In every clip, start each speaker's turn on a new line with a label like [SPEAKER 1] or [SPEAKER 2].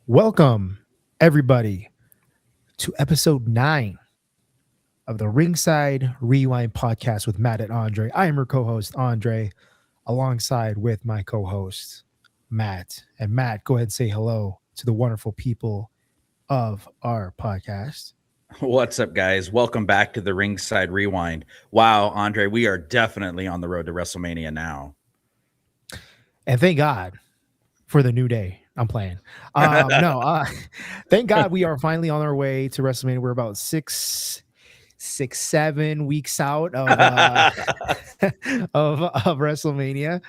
[SPEAKER 1] Welcome, everybody, to episode 9 of the Ringside Rewind podcast with Matt and Andre. I am your co host, Andre, alongside with my co host, Matt. And Matt, go ahead and say hello to the wonderful people of our podcast.
[SPEAKER 2] What's up, guys? Welcome back to the Ringside Rewind. Wow, Andre, we are definitely on the road to WrestleMania now.
[SPEAKER 1] And thank God for the new day. I'm playing. No, thank God we are finally on our way to WrestleMania. We're about 7 weeks out of of WrestleMania,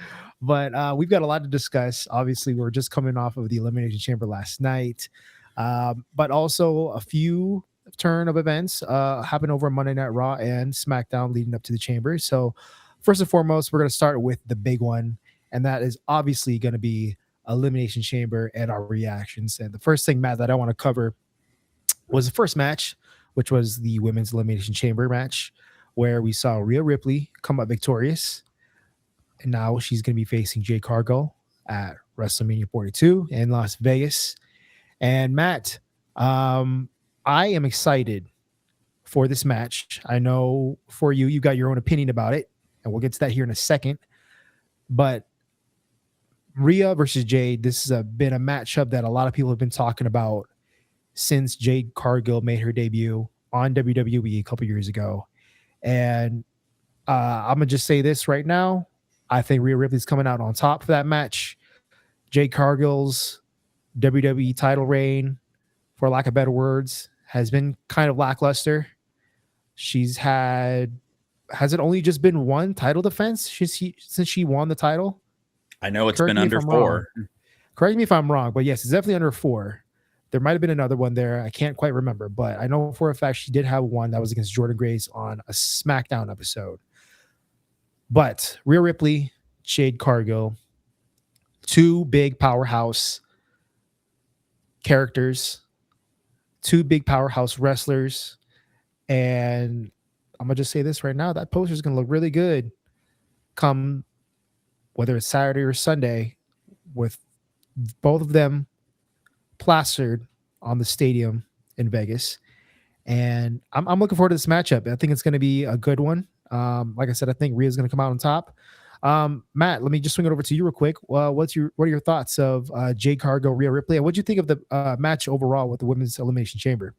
[SPEAKER 1] but we've got a lot to discuss. Obviously, we're just coming off of the Elimination Chamber last night, but also a few turn of events happened over Monday Night Raw and SmackDown leading up to the Chamber. So, first and foremost, we're going to start with the big one, and that is obviously going to be Elimination Chamber and our reactions. And the first thing, Matt, that I want to cover was the first match, which was the Women's Elimination Chamber match, where we saw Rhea Ripley come up victorious. And now she's going to be facing Jade Cargill at WrestleMania 42 in Las Vegas. And Matt, I am excited for this match. I know for you, you got your own opinion about it, and we'll get to that here in a second. But Rhea versus Jade, this has been a matchup that a lot of people have been talking about since Jade Cargill made her debut on WWE a couple years ago. And I'm going to just say this right now. I think Rhea Ripley's coming out on top for that match. Jade Cargill's WWE title reign, for lack of better words, has been kind of lackluster. She's has it only just been one title defense since she won the title?
[SPEAKER 2] I know it's been under 4.
[SPEAKER 1] Correct me if I'm wrong, but yes, it's definitely under 4. There might have been another one there. I can't quite remember, but I know for a fact she did have one that was against Jordan Grace on a SmackDown episode. But Rhea Ripley, Jade Cargill, two big powerhouse characters, two big powerhouse wrestlers. And I'm going to just say this right now. That poster is going to look really good come whether it's Saturday or Sunday, with both of them plastered on the stadium in Vegas. And I'm looking forward to this matchup. I think it's going to be a good one. Like I said, I think Rhea's going to come out on top. Matt, let me just swing it over to you real quick. What are your thoughts of Jade Cargill, Rhea Ripley? And what do you think of the match overall with the Women's Elimination Chamber?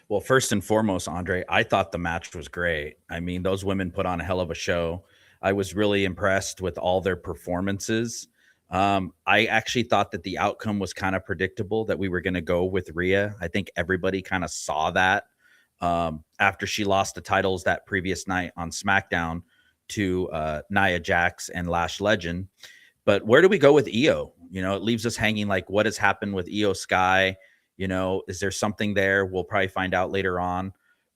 [SPEAKER 2] Well, first and foremost, Andre, I thought the match was great. I mean, those women put on a hell of a show. I was really impressed with all their performances. I actually thought that the outcome was kind of predictable, that we were going to go with Rhea. I think everybody kind of saw that after she lost the titles that previous night on SmackDown to Nia Jax and Lash Legend. But where do we go with Io? You know, it leaves us hanging like, what has happened with Io Sky? You know, is there something there? We'll probably find out later on.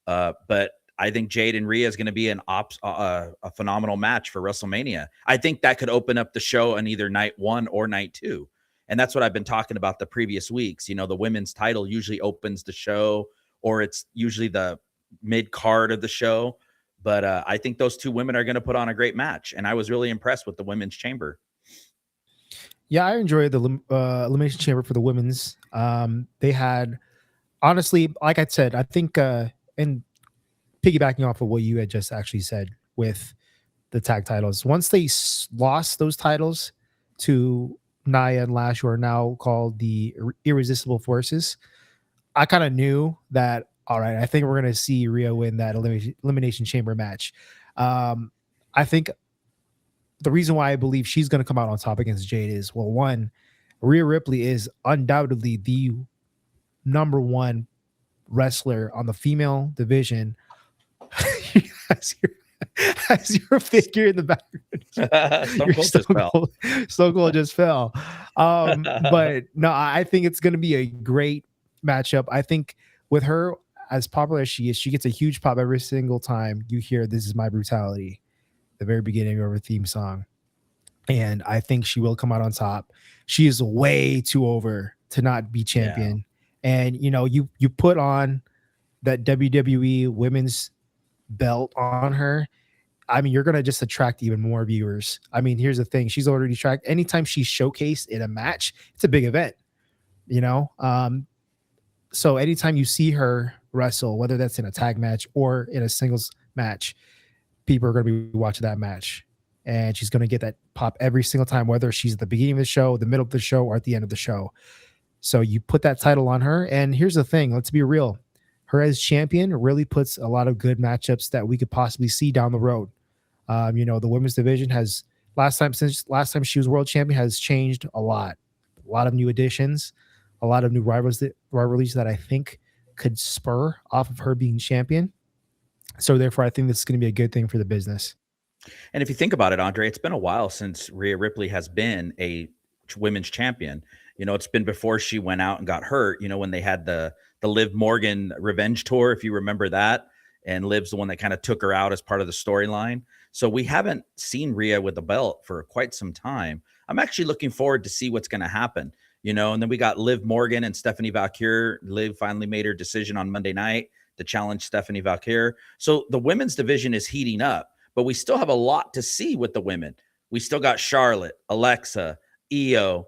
[SPEAKER 2] But I think Jade and Rhea is going to be a phenomenal match for WrestleMania. I think that could open up the show on either night 1 or night 2. And that's what I've been talking about the previous weeks. You know, the women's title usually opens the show, or it's usually the mid card of the show. But I think those two women are going to put on a great match. And I was really impressed with the Women's Chamber.
[SPEAKER 1] Yeah, I enjoyed the Elimination Chamber for the women's. They had, honestly, like I said, I think, and piggybacking off of what you had just actually said with the tag titles, once they lost those titles to Nia and Lash, who are now called the Irresistible Forces, I kind of knew that, all right, I think we're going to see Rhea win that Elimination Chamber match. I think the reason why I believe she's going to come out on top against Jade is, well, one, Rhea Ripley is undoubtedly the number one wrestler on the female division. As your figure in the background, Stone Cold just fell. But no, I think it's going to be a great matchup. I think with her, as popular as she is, she gets a huge pop every single time you hear "This Is My Brutality," the very beginning of her theme song. And I think she will come out on top. She is way too over to not be champion. Yeah. And you know, you put on that WWE women's belt on her. I mean, you're going to just attract even more viewers. I mean, here's the thing. She's already attracted. Anytime she's showcased in a match, it's a big event. you know. So anytime you see her wrestle, whether that's in a tag match or in a singles match, people are going to be watching that match. And she's going to get that pop every single time, whether she's at the beginning of the show, the middle of the show, or at the end of the show. So you put that title on her. And here's the thing, let's be real. Her as champion really puts a lot of good matchups that we could possibly see down the road. The women's division has since last time she was world champion has changed a lot. A lot of new additions, a lot of new rivalries that I think could spur off of her being champion. So therefore, I think this is going to be a good thing for the business.
[SPEAKER 2] And if you think about it, Andre, it's been a while since Rhea Ripley has been a women's champion. It's been before she went out and got hurt. When they had the Liv Morgan revenge tour, if you remember that, and Liv's the one that kind of took her out as part of the storyline. So we haven't seen Rhea with the belt for quite some time. I'm actually looking forward to see what's going to happen. And then we got Liv Morgan and Stephanie Valkyr. Liv finally made her decision on Monday night to challenge Stephanie Valkyr. So the women's division is heating up, but we still have a lot to see with the women. We still got Charlotte, Alexa, Io,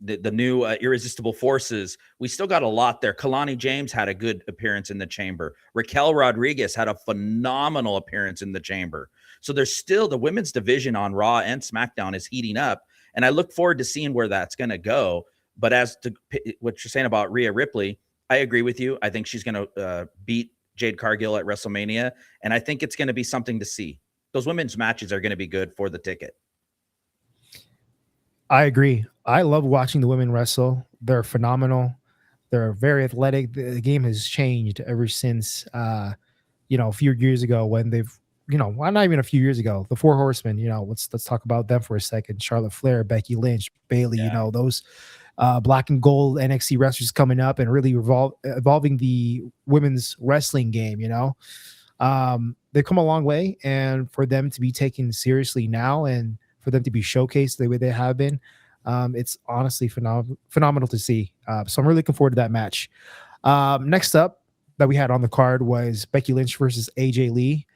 [SPEAKER 2] the new Irresistible Forces. We still got a lot there. Kalani James had a good appearance in the chamber. Raquel Rodriguez had a phenomenal appearance in the chamber. So there's still the women's division on Raw and SmackDown is heating up. And I look forward to seeing where that's going to go. But as to what you're saying about Rhea Ripley, I agree with you. I think she's going to beat Jade Cargill at WrestleMania. And I think it's going to be something to see. Those women's matches are going to be good for the ticket.
[SPEAKER 1] I agree. I love watching the women wrestle. They're phenomenal. They're very athletic. The game has changed ever since, a few years ago when they've, well, not even a few years ago, the Four Horsemen, let's talk about them for a second. Charlotte Flair, Becky Lynch, Bayley, those black and gold NXT wrestlers coming up and really evolving the women's wrestling game, they've come a long way. And for them to be taken seriously now and for them to be showcased the way they have been, it's honestly phenomenal to see. So I'm really looking forward to that match. Next up that we had on the card was Becky Lynch versus AJ Lee.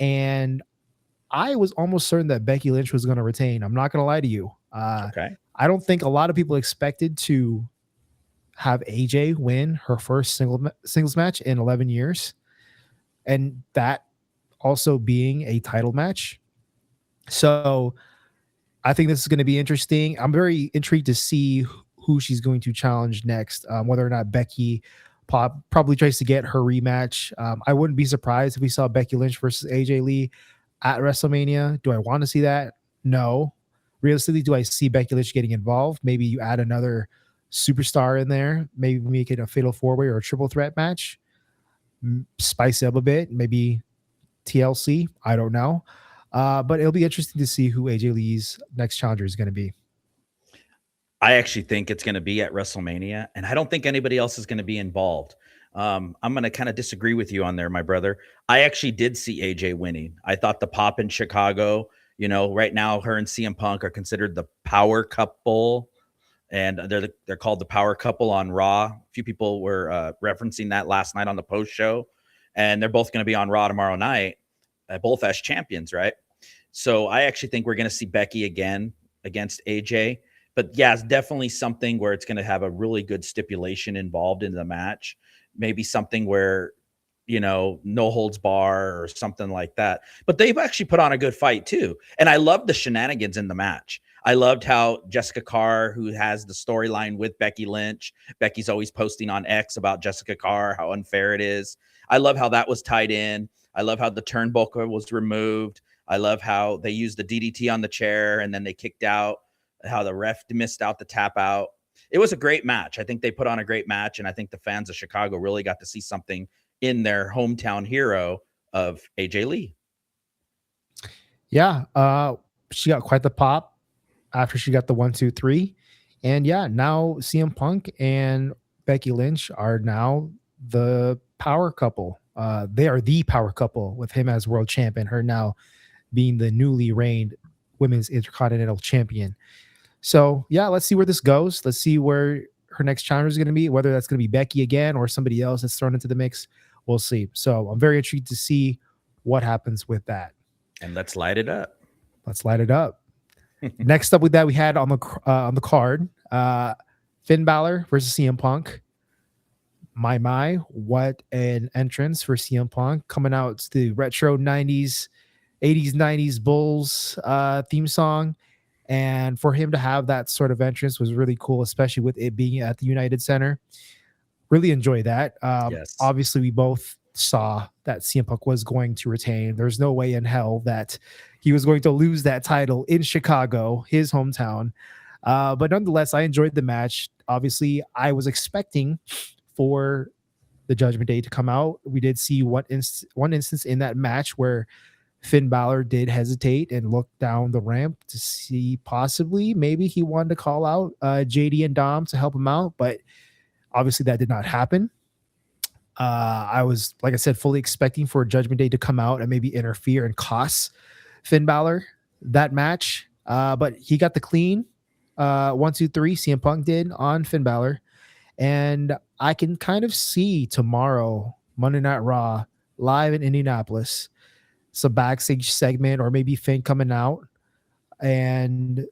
[SPEAKER 1] And I was almost certain that Becky Lynch was going to retain. I'm not going to lie to you.
[SPEAKER 2] Okay.
[SPEAKER 1] I don't think a lot of people expected to have AJ win her first singles match in 11 years. And that also being a title match. So I think this is going to be interesting. I'm very intrigued to see who she's going to challenge next, whether or not Becky probably tries to get her rematch. I wouldn't be surprised if we saw Becky Lynch versus AJ Lee at WrestleMania. Do I want to see that? No. Realistically, do I see Becky Lynch getting involved? Maybe you add another superstar in there. Maybe make it a fatal four-way or a triple threat match. Spice it up a bit. Maybe TLC. I don't know. But it'll be interesting to see who AJ Lee's next challenger is going to be.
[SPEAKER 2] I actually think it's going to be at WrestleMania, and I don't think anybody else is going to be involved. I'm going to kind of disagree with you on there, my brother. I actually did see AJ winning. I thought the pop in Chicago, right now her and CM Punk are considered the power couple, and they're called the power couple on Raw. A few people were referencing that last night on the post show, and they're both going to be on Raw tomorrow night, both as champions, right? So I actually think we're going to see Becky again against AJ. But yeah, it's definitely something where it's going to have a really good stipulation involved in the match. Maybe something where, no holds bar or something like that. But they've actually put on a good fight too. And I love the shenanigans in the match. I loved how Jessica Carr, who has the storyline with Becky Lynch, Becky's always posting on X about Jessica Carr, how unfair it is. I love how that was tied in. I love how the turnbuckle was removed. I love how they used the DDT on the chair and then they kicked out, how the ref missed out the tap out. It was a great match. I think they put on a great match, and I think the fans of Chicago really got to see something in their hometown hero of AJ Lee.
[SPEAKER 1] Yeah, she got quite the pop after she got the 1, 2, 3. And yeah, now CM Punk and Becky Lynch are now the power couple. They are the power couple with him as world champion, her now being the newly reigned women's intercontinental champion. So yeah, let's see where this goes. Let's see where her next challenger is going to be, whether that's going to be Becky again or somebody else that's thrown into the mix. We'll see. So I'm very intrigued to see what happens with that.
[SPEAKER 2] And let's light it up.
[SPEAKER 1] Let's light it up. Next up with that, we had on the card, Finn Balor versus CM Punk. My, what an entrance for CM Punk coming out to the retro 90s, 80s, 90s Bulls theme song. And for him to have that sort of entrance was really cool, especially with it being at the United Center. Really enjoy that.
[SPEAKER 2] Yes.
[SPEAKER 1] Obviously, we both saw that CM Punk was going to retain. There's no way in hell that he was going to lose that title in Chicago, his hometown. But nonetheless, I enjoyed the match. Obviously, I was expecting for the Judgment Day to come out. We did see one instance in that match where Finn Balor did hesitate and look down the ramp to see possibly maybe he wanted to call out JD and Dom to help him out, but obviously that did not happen. I was, like I said, fully expecting for Judgment Day to come out and maybe interfere and cost Finn Balor that match. But he got the clean 1, 2, 3. CM Punk did on Finn Balor. And I can kind of see tomorrow, Monday Night Raw, live in Indianapolis, some backstage segment or maybe Finn coming out and,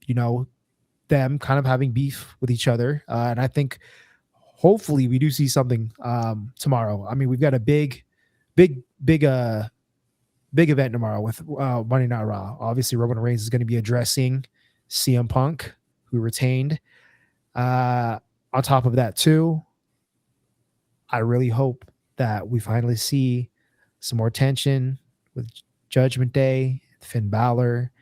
[SPEAKER 1] you know, them kind of having beef with each other. And I think hopefully we do see something tomorrow. I mean, we've got a big event tomorrow with Monday Night Raw. Obviously, Roman Reigns is going to be addressing CM Punk, who retained. On top of that, too, I really hope that we finally see some more tension with Judgment Day, Finn Balor,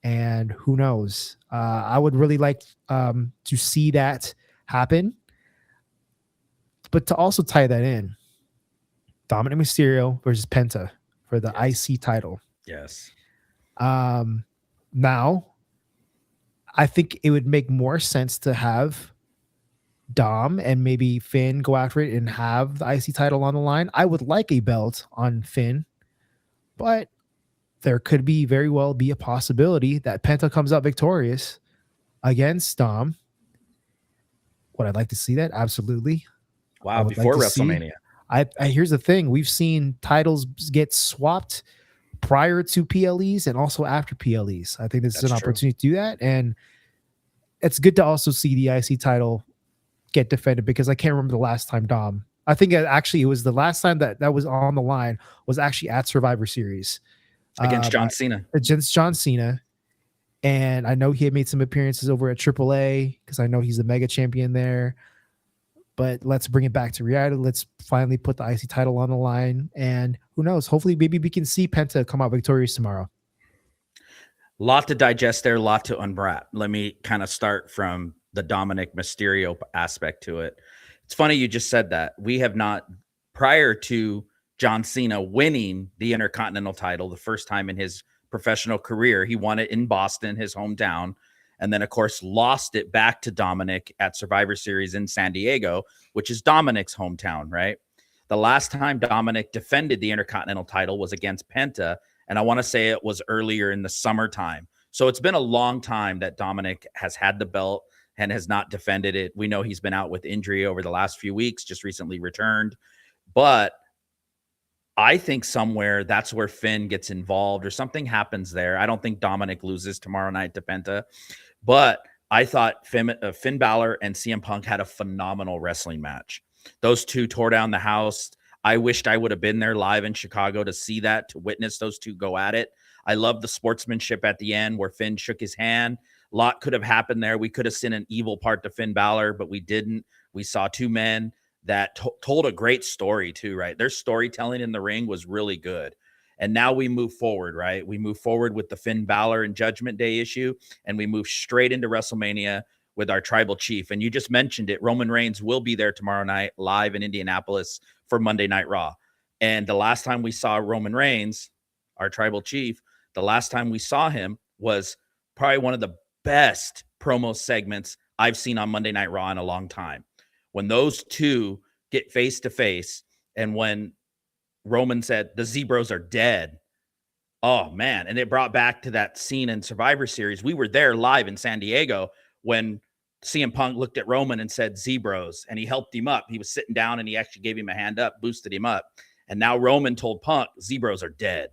[SPEAKER 1] and who knows? I would really like to see that happen. But to also tie that in, Dominic Mysterio versus Penta for the IC title.
[SPEAKER 2] Yes.
[SPEAKER 1] Now, I think it would make more sense to have Dom and maybe Finn go after it and have the IC title on the line. I would like a belt on Finn, but there could be very well be a possibility that Penta comes out victorious against Dom. Would I like to see that? Absolutely.
[SPEAKER 2] Wow, before WrestleMania.
[SPEAKER 1] Here's the thing. We've seen titles get swapped prior to PLEs and also after PLEs. I think this is an opportunity to do that. And it's good to also see the IC title get defended because I can't remember the last time Dom. I think actually it was the last time that was on the line was actually at Survivor Series.
[SPEAKER 2] Against John Cena.
[SPEAKER 1] Against John Cena. And I know he had made some appearances over at AAA because I know he's the mega champion there. But let's bring it back to reality. Let's finally put the IC title on the line. And who knows? Hopefully, maybe we can see Penta come out victorious tomorrow.
[SPEAKER 2] Lot to digest there, lot to unwrap. Let me kind of start from the Dominic Mysterio aspect to it. It's funny you just said that. We have not, prior to John Cena winning the Intercontinental title the first time in his professional career, he won it in Boston, his hometown. And then, of course, lost it back to Dominic at Survivor Series in San Diego, which is Dominic's hometown, right? The last time Dominic defended the Intercontinental title was against Penta, and I want to say it was earlier in the summertime. So it's been a long time that Dominic has had the belt and has not defended it. We know he's been out with injury over the last few weeks, just recently returned. But I think somewhere that's where Finn gets involved or something happens there. I don't think Dominic loses tomorrow night to Penta. But I thought Finn Balor and CM Punk had a phenomenal wrestling match. Those two tore down the house. I wished I would have been there live in Chicago to see that, to witness those two go at it. I love the sportsmanship at the end where Finn shook his hand. A lot could have happened there. We could have seen an evil part to Finn Balor, but we didn't. We saw two men that told a great story too, right? Their storytelling in the ring was really good. And now we move forward, right? We move forward with the Finn Balor and Judgment Day issue, and we move straight into WrestleMania with our tribal chief. And you just mentioned it. Roman Reigns will be there tomorrow night live in Indianapolis for Monday Night Raw. And the last time we saw Roman Reigns, our tribal chief, the last time we saw him was probably one of the best promo segments I've seen on Monday Night Raw in a long time. When those two get face to face, and when Roman said the Zebros are dead. Oh man. And it brought back to that scene in Survivor Series. We were there live in San Diego when CM Punk looked at Roman and said Zebros, and he helped him up. He was sitting down and he actually gave him a hand up, boosted him up. And now Roman told Punk Zebros are dead.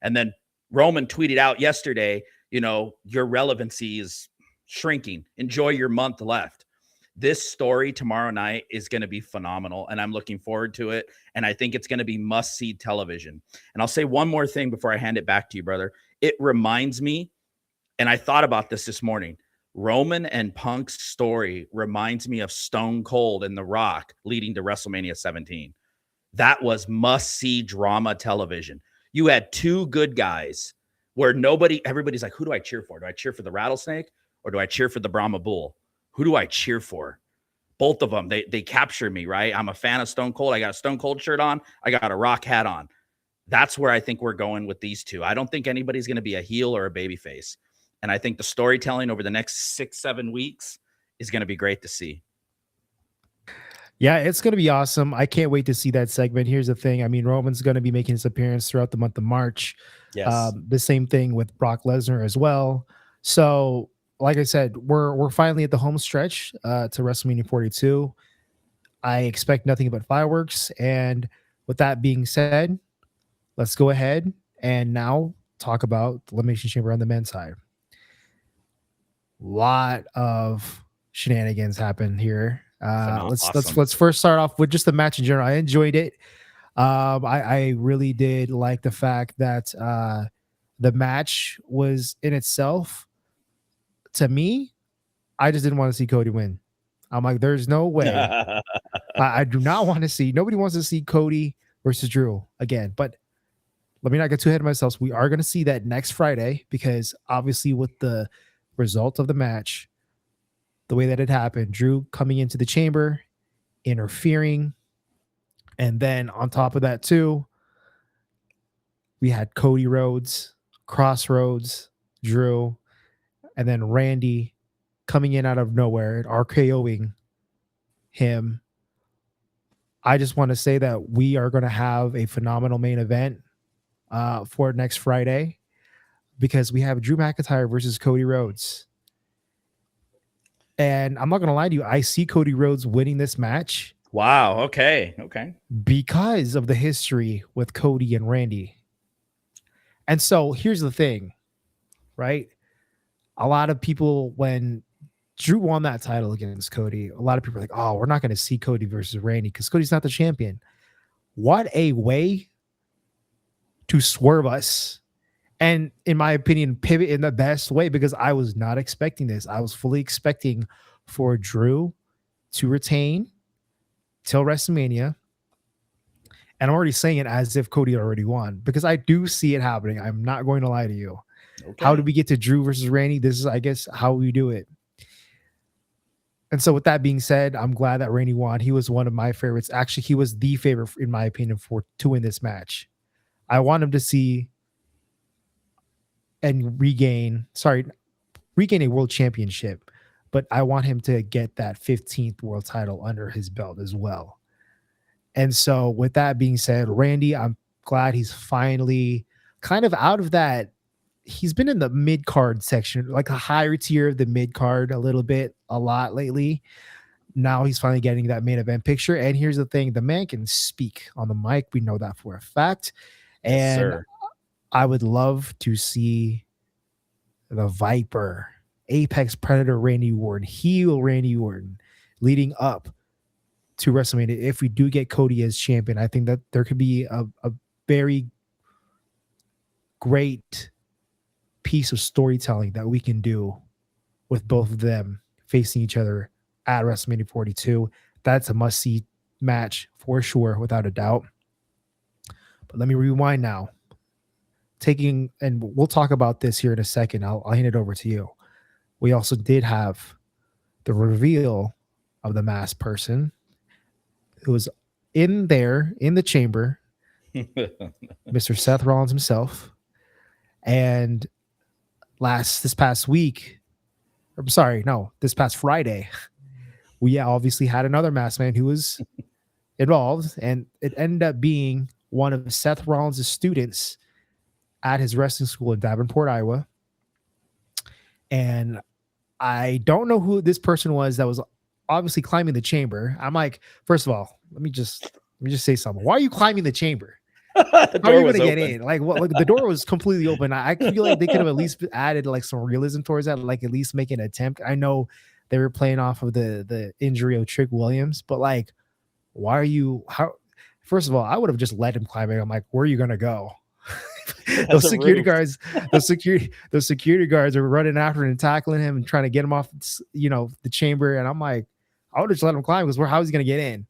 [SPEAKER 2] And then Roman tweeted out yesterday, you know, your relevancy is shrinking. Enjoy your month left. This story tomorrow night is going to be phenomenal, and I'm looking forward to it. And I think it's going to be must-see television. And I'll say one more thing before I hand it back to you, brother. It reminds me, and I thought about this morning, Roman and Punk's story reminds me of Stone Cold and The Rock leading to WrestleMania 17. That was must-see drama television. You had two good guys where everybody's like, who do I cheer for? Do I cheer for the Rattlesnake or do I cheer for the Brahma Bull? Who do I cheer for? Both of them, they capture me, right? I'm a fan of Stone Cold. I got a Stone Cold shirt on. I got a Rock hat on. That's where I think we're going with these two. I don't think anybody's going to be a heel or a babyface. And I think the storytelling over the next 6-7 weeks is going to be great to see.
[SPEAKER 1] Yeah, it's going to be awesome. I can't wait to see that segment. Here's the thing. I mean, Roman's going to be making his appearance throughout the month of March.
[SPEAKER 2] Yes.
[SPEAKER 1] The same thing with Brock Lesnar as well. So, like I said, we're finally at the home stretch to WrestleMania 42. I expect nothing but fireworks. And with that being said, let's go ahead and now talk about the Elimination Chamber on the men's side. Lot of shenanigans happened here. Let's first start off with just the match in general. I enjoyed it. I really did like the fact that the match was in itself. To me, I just didn't want to see Cody win. I'm like, there's no way. I do not want to see. Nobody wants to see Cody versus Drew again. But let me not get too ahead of myself. We are going to see that next Friday because obviously with the result of the match, the way that it happened, Drew coming into the chamber, interfering, and then on top of that too, we had Cody Rhodes, Crossroads, Drew, and then Randy coming in out of nowhere and RKOing him. I just want to say that we are going to have a phenomenal main event for next Friday because we have Drew McIntyre versus Cody Rhodes. And I'm not going to lie to you, I see Cody Rhodes winning this match.
[SPEAKER 2] Wow. Okay.
[SPEAKER 1] Because of the history with Cody and Randy. And so here's the thing, right? A lot of people, when Drew won that title against Cody, a lot of people are like, oh, we're not going to see Cody versus Randy because Cody's not the champion. What a way to swerve us. And in my opinion, pivot in the best way because I was not expecting this. I was fully expecting for Drew to retain till WrestleMania. And I'm already saying it as if Cody already won because I do see it happening. I'm not going to lie to you. Okay. How did we get to Drew versus Randy? This is, I guess, how we do it. And so with that being said, I'm glad that Randy won. He was one of my favorites. Actually, he was the favorite, in my opinion, to win this match. I want him to see and regain a world championship, but I want him to get that 15th world title under his belt as well. And so with that being said, Randy, I'm glad he's finally kind of out of that. He's been in the mid-card section, like a higher tier of the mid-card a lot lately. Now he's finally getting that main event picture. And here's the thing, the man can speak on the mic. We know that for a fact. And yes, I would love to see the Viper, Apex Predator Randy Orton, heel Randy Orton, leading up to WrestleMania. If we do get Cody as champion, I think that there could be a very great piece of storytelling that we can do with both of them facing each other at WrestleMania 42. That's a must-see match for sure, without a doubt. But let me rewind now. And we'll talk about this here in a second. I'll hand it over to you. We also did have the reveal of the masked person who was in the chamber, Mr. Seth Rollins himself. And this past Friday, we obviously had another masked man who was involved, and it ended up being one of Seth Rollins' students at his wrestling school in Davenport, Iowa. And I don't know who this person was that was obviously climbing the chamber. I'm like, first of all, let me just say something. Why are you climbing the chamber?
[SPEAKER 2] The door
[SPEAKER 1] How are you
[SPEAKER 2] was
[SPEAKER 1] gonna
[SPEAKER 2] open.
[SPEAKER 1] get in? Like, what? Like, the door was completely open. I feel like they could have at least added like some realism towards that, like at least make an attempt. I know they were playing off of the injury of Trick Williams. But like, why are you how first of all, I would have just let him climb in. I'm like, where are you gonna go?
[SPEAKER 2] It has
[SPEAKER 1] those
[SPEAKER 2] a
[SPEAKER 1] security
[SPEAKER 2] roof.
[SPEAKER 1] guards, those security guards are running after him and tackling him and trying to get him off, the chamber. And I'm like, I would have just let him climb because how is he gonna get in?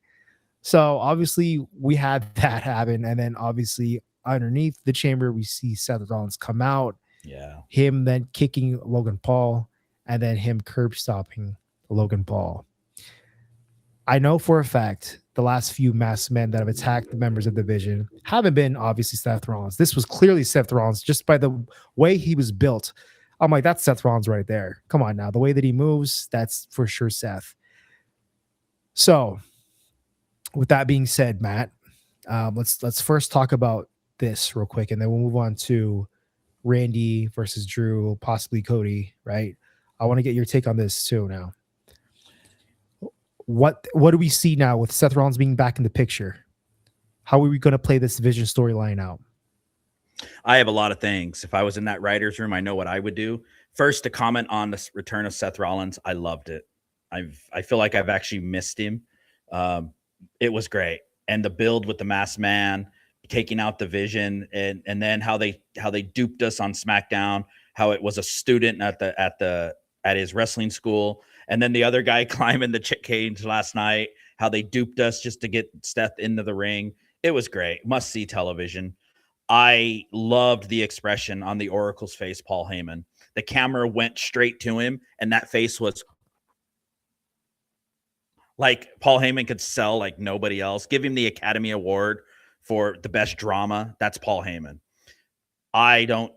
[SPEAKER 1] So obviously we had that happen, and then obviously underneath the chamber we see Seth Rollins come out,
[SPEAKER 2] Yeah.
[SPEAKER 1] him then kicking Logan Paul, and then him curb stopping Logan Paul. I know for a fact the last few masked men that have attacked the members of the division haven't been obviously Seth Rollins. This was clearly Seth Rollins just by the way he was built. I'm like, that's Seth Rollins right there. Come on now. The way that he moves, that's for sure Seth. So with that being said, Matt, let's first talk about this real quick, and then we'll move on to Randy versus Drew, possibly Cody, right? I want to get your take on this too now. What do we see now with Seth Rollins being back in the picture? How are we going to play this division storyline out?
[SPEAKER 2] I have a lot of things. If I was in that writer's room, I know what I would do. First, to comment on the return of Seth Rollins, I loved it. I feel like I've actually missed him. It was great. And the build with the masked man, taking out the Vision, and then how they duped us on SmackDown, how it was a student at his wrestling school, and then the other guy climbing the cage last night, how they duped us just to get Seth into the ring. It was great. Must see television. I loved the expression on the Oracle's face, Paul Heyman. The camera went straight to him, and that face was like Paul Heyman could sell like nobody else. Give him the Academy Award for the best drama. That's Paul Heyman. I don't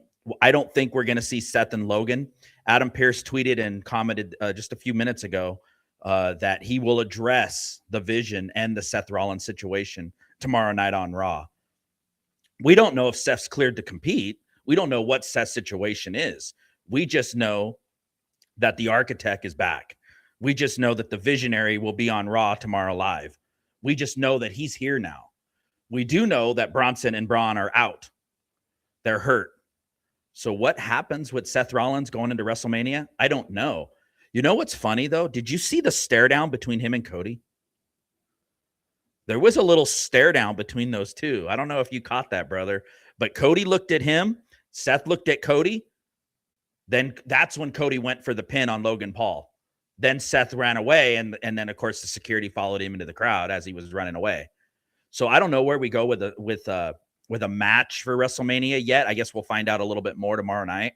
[SPEAKER 2] think we're going to see Seth and Logan. Adam Pearce tweeted and commented just a few minutes ago that he will address the Vision and the Seth Rollins situation tomorrow night on Raw. We don't know if Seth's cleared to compete. We don't know what Seth's situation is. We just know that the architect is back. We just know that the visionary will be on Raw tomorrow live. We just know that he's here now. We do know that Bronson and Braun are out. They're hurt. So what happens with Seth Rollins going into WrestleMania? I don't know. You know what's funny, though? Did you see the stare down between him and Cody? There was a little stare down between those two. I don't know if you caught that, brother. But Cody looked at him. Seth looked at Cody. Then that's when Cody went for the pin on Logan Paul. Then Seth ran away, and then, of course, the security followed him into the crowd as he was running away. So I don't know where we go with a match for WrestleMania yet. I guess we'll find out a little bit more tomorrow night.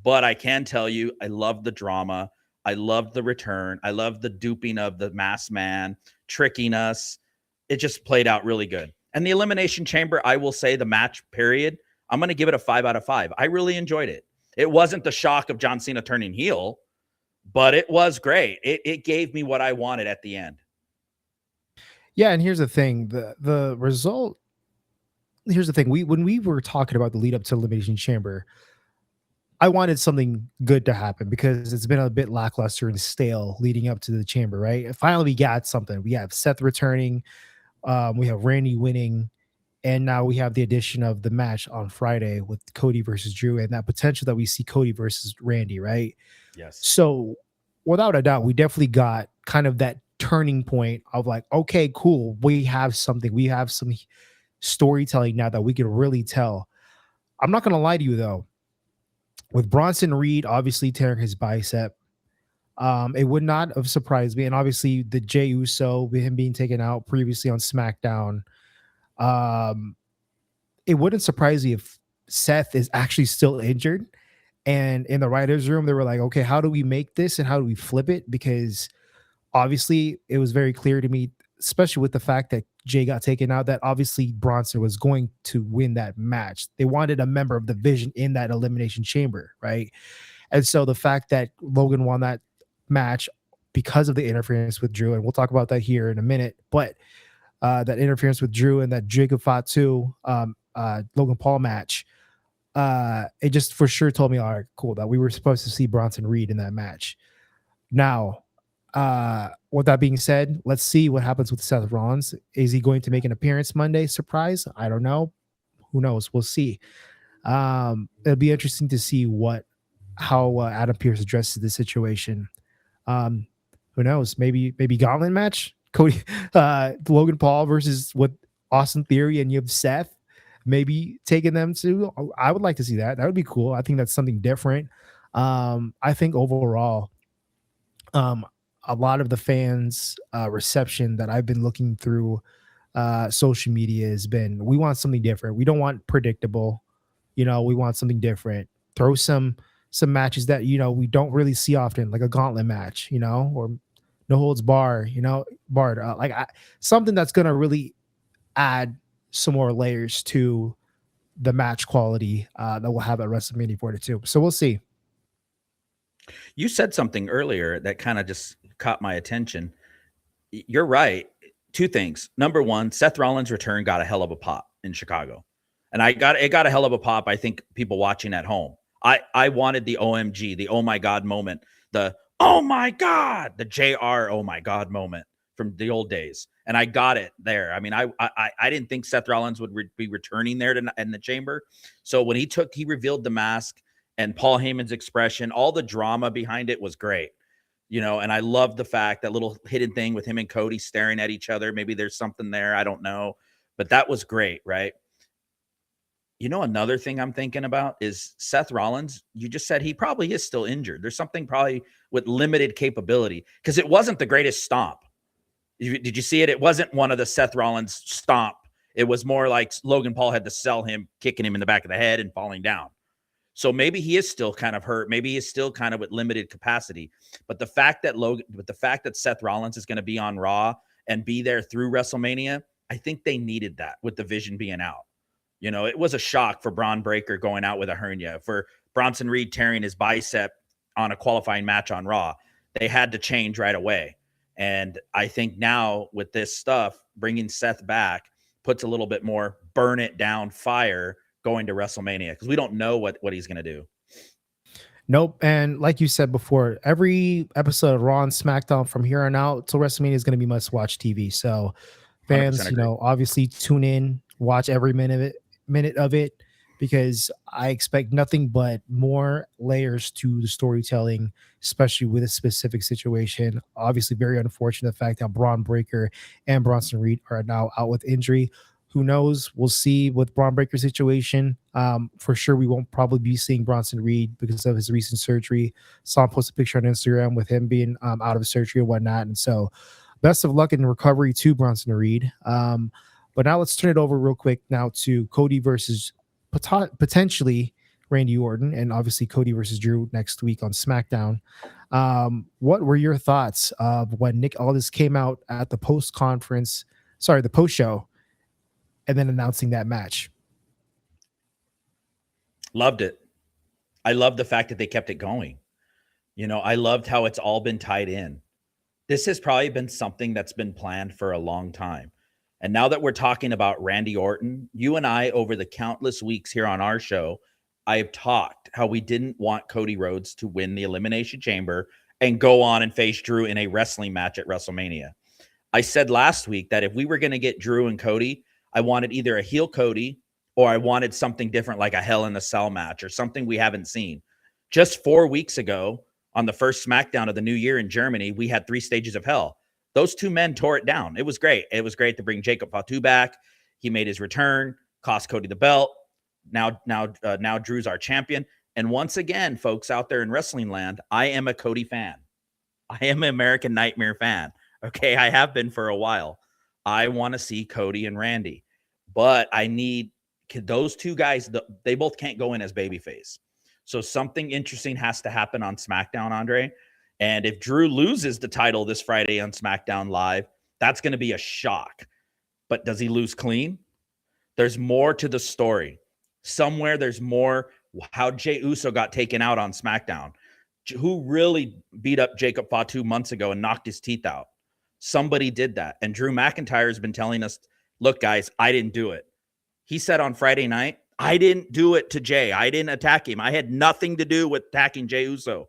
[SPEAKER 2] But I can tell you, I love the drama. I love the return. I love the duping of the masked man, tricking us. It just played out really good. And the Elimination Chamber, I will say the match period, I'm going to give it a 5 out of 5. I really enjoyed it. It wasn't the shock of John Cena turning heel, but it was great. It gave me what I wanted at the end.
[SPEAKER 1] Yeah, and here's the thing: the result. Here's the thing: when we were talking about the lead up to Elimination Chamber, I wanted something good to happen because it's been a bit lackluster and stale leading up to the Chamber. Right? And finally, we got something. We have Seth returning. We have Randy winning. And now we have the addition of the match on Friday with Cody versus Drew, and that potential that we see Cody versus Randy, right?
[SPEAKER 2] Yes.
[SPEAKER 1] So without a doubt, we definitely got kind of that turning point of like, okay, cool. We have something. We have some storytelling now that we can really tell. I'm not going to lie to you though. With Bronson Reed obviously tearing his bicep, it would not have surprised me. And obviously the Jey Uso, with him being taken out previously on SmackDown, it wouldn't surprise me if Seth is actually still injured. And in the writers' room, they were like, okay, how do we make this and how do we flip it? Because obviously it was very clear to me, especially with the fact that Jay got taken out, that obviously Bronson was going to win that match. They wanted a member of the Vision in that Elimination Chamber, right? And so the fact that Logan won that match because of the interference with Drew, and we'll talk about that here in a minute, but that interference with Drew and that Jacob Fatu Logan Paul match, it just for sure told me, all right, cool, that we were supposed to see Bronson Reed in that match. Now, with that being said, let's see what happens with Seth Rollins. Is he going to make an appearance Monday? Surprise? I don't know. Who knows? We'll see. It'll be interesting to see how Adam Pearce addresses the situation. Who knows? Maybe gauntlet match. Cody, Logan Paul versus with Austin Theory, and you have Seth. Maybe taking them to. I would like to see that. That would be cool. I think that's something different. I think overall, um, a lot of the fans' reception that I've been looking through social media has been, we want something different. We don't want predictable. We want something different. Throw some matches that we don't really see often, like a gauntlet match, or no holds barred. Something that's gonna really add some more layers to the match quality that we'll have at WrestleMania 42. So we'll see.
[SPEAKER 2] You said something earlier that kind of just caught my attention. You're right. Two things. Number one, Seth Rollins' return got a hell of a pop in Chicago. And it got a hell of a pop, I think, people watching at home. I wanted the OMG, the oh my God moment, the oh my God, the JR oh my God moment from the old days. And I got it there. I mean, I didn't think Seth Rollins would be returning there in the chamber. So when he revealed the mask and Paul Heyman's expression, all the drama behind it was great. And I love the fact that little hidden thing with him and Cody staring at each other. Maybe there's something there. I don't know. But that was great, right? Another thing I'm thinking about is Seth Rollins. You just said he probably is still injured. There's something probably with limited capability because it wasn't the greatest stomp. Did you see it? It wasn't one of the Seth Rollins stomp. It was more like Logan Paul had to sell him, kicking him in the back of the head and falling down. So maybe he is still kind of hurt. Maybe he is still kind of with limited capacity. But the fact that Seth Rollins is going to be on Raw and be there through WrestleMania, I think they needed that with the Vision being out. It was a shock for Braun Breaker going out with a hernia, for Bronson Reed tearing his bicep on a qualifying match on Raw. They had to change right away. And I think now with this stuff, bringing Seth back puts a little bit more burn it down fire going to WrestleMania, because we don't know what he's going to do.
[SPEAKER 1] Nope. And like you said before, every episode of Raw and Smackdown from here on out till WrestleMania is going to be must watch TV. So fans, obviously tune in, watch every minute of it, because I expect nothing but more layers to the storytelling, especially with a specific situation. Obviously, very unfortunate the fact that Braun Breaker and Bronson Reed are now out with injury. Who knows? We'll see with Braun Breaker's situation. For sure, we won't probably be seeing Bronson Reed because of his recent surgery. Saw him post a picture on Instagram with him being out of surgery and whatnot. And so, best of luck in recovery to Bronson Reed. But now let's turn it over real quick now to Cody versus potentially Randy Orton, and obviously Cody versus Drew next week on SmackDown. What were your thoughts of when Nick Aldis came out at the post show, and then announcing that match?
[SPEAKER 2] Loved it. I loved the fact that they kept it going. I loved how it's all been tied in. This has probably been something that's been planned for a long time. And now that we're talking about Randy Orton, you and I, over the countless weeks here on our show, I have talked how we didn't want Cody Rhodes to win the Elimination Chamber and go on and face Drew in a wrestling match at WrestleMania. I said last week that if we were going to get Drew and Cody, I wanted either a heel Cody or I wanted something different, like a Hell in a Cell match or something we haven't seen. Just 4 weeks ago, on the first SmackDown of the new year in Germany, we had 3 stages of hell. Those two men tore it down. It was great. It was great to bring Jacob Fatu back. He made his return, cost Cody the belt. Now Drew's our champion. And once again, folks out there in wrestling land, I am a Cody fan. I am an American Nightmare fan. Okay, I have been for a while. I want to see Cody and Randy, but I need those two guys. They both can't go in as babyface. So something interesting has to happen on SmackDown, Andre. And if Drew loses the title this Friday on SmackDown Live, that's going to be a shock. But does he lose clean? There's more to the story. Somewhere there's more. How Jey Uso got taken out on SmackDown. Who really beat up Jacob Fatu months ago and knocked his teeth out? Somebody did that. And Drew McIntyre has been telling us, look, guys, I didn't do it. He said on Friday night, I didn't do it to Jay. I didn't attack him. I had nothing to do with attacking Jey Uso.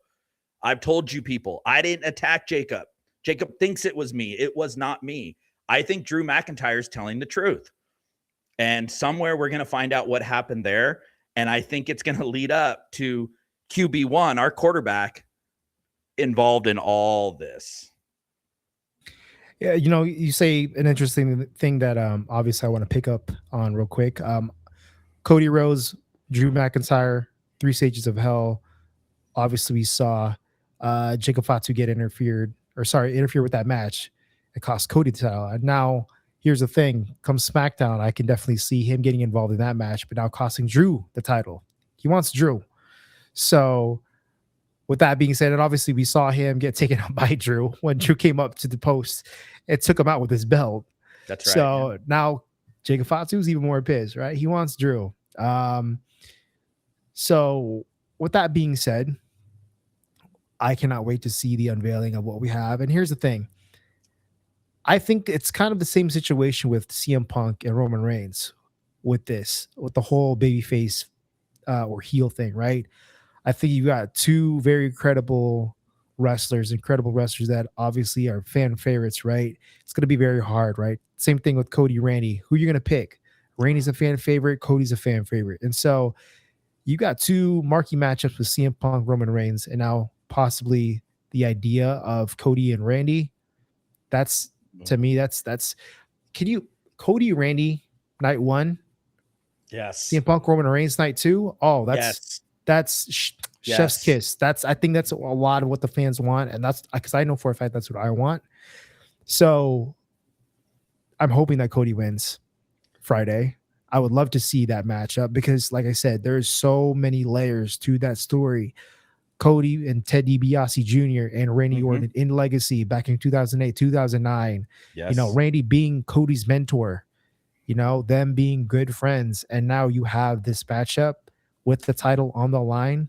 [SPEAKER 2] I've told you people, I didn't attack Jacob. Jacob thinks it was me. It was not me. I think Drew McIntyre is telling the truth. And somewhere we're going to find out what happened there. And I think it's going to lead up to QB1, our quarterback, involved in all this.
[SPEAKER 1] Yeah, you say an interesting thing that obviously I want to pick up on real quick. Cody Rhodes, Drew McIntyre, Three Stages of Hell. Obviously, we saw Jacob Fatu get interfere with that match. It cost Cody the title. And now, here's the thing: come SmackDown, I can definitely see him getting involved in that match, but now costing Drew the title. He wants Drew. So, with that being said, and obviously we saw him get taken out by Drew when Drew came up to the post and took him out with his belt.
[SPEAKER 2] That's right.
[SPEAKER 1] So now Jacob Fatu is even more pissed, right? He wants Drew. So with that being said, I cannot wait to see the unveiling of what we have. And here's the thing. I think it's kind of the same situation with CM Punk and Roman Reigns with the whole babyface or heel thing, right? I think you got two very incredible wrestlers that obviously are fan favorites, right? It's going to be very hard, right? Same thing with Cody Randy. Who you're going to pick? Randy's a fan favorite, Cody's a fan favorite. And so you got two marquee matchups with CM Punk, Roman Reigns, and now possibly the idea of Cody and Randy. That's to me, that's can you Cody Randy night one,
[SPEAKER 2] Yes.
[SPEAKER 1] CM Punk Roman Reigns night two? Oh, that's chef's kiss. I think that's a lot of what the fans want, and that's because I know for a fact that's what I want. So I'm hoping that Cody wins Friday. I would love to see that matchup because, like I said, there's so many layers to that story. Cody and Ted DiBiase Jr. and Randy Orton in Legacy back in 2008, 2009.
[SPEAKER 2] Yes.
[SPEAKER 1] Randy being Cody's mentor, them being good friends. And now you have this matchup with the title on the line.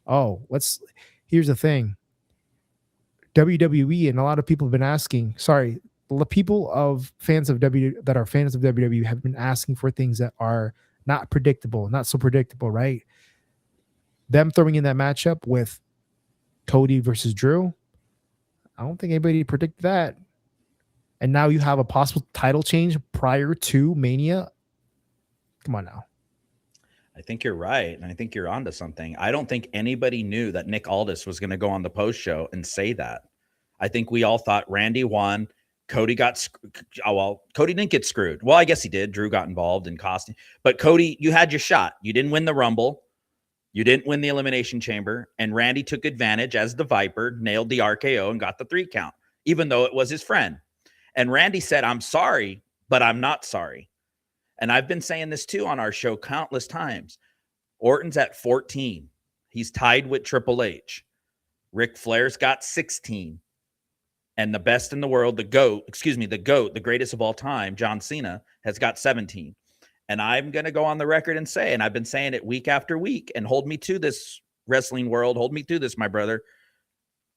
[SPEAKER 1] Oh, here's the thing. WWE and a lot of people have been asking, the people of fans of that are fans of WWE have been asking for things that are not so predictable, right? Them throwing in that matchup with Cody versus Drew, I don't think anybody predicted that. And now you have a possible title change prior to Mania. Come on now.
[SPEAKER 2] I think you're right. And I think you're onto something. I don't think anybody knew that Nick Aldis was going to go on the post show and say that. I think we all thought Randy won. Cody Cody didn't get screwed. Well, I guess he did. Drew got involved in costing. But Cody, you had your shot. You didn't win the Rumble. You didn't win the Elimination Chamber. And Randy took advantage as the Viper, nailed the RKO, and got the 3 count, even though it was his friend. And Randy said, I'm sorry, but I'm not sorry. And I've been saying this too on our show countless times. Orton's at 14. He's tied with Triple H. Ric Flair's got 16. And the best in the world, the GOAT, the greatest of all time, John Cena, has got 17. And I'm going to go on the record and say, and I've been saying it week after week, and hold me to this, wrestling world, hold me to this, my brother.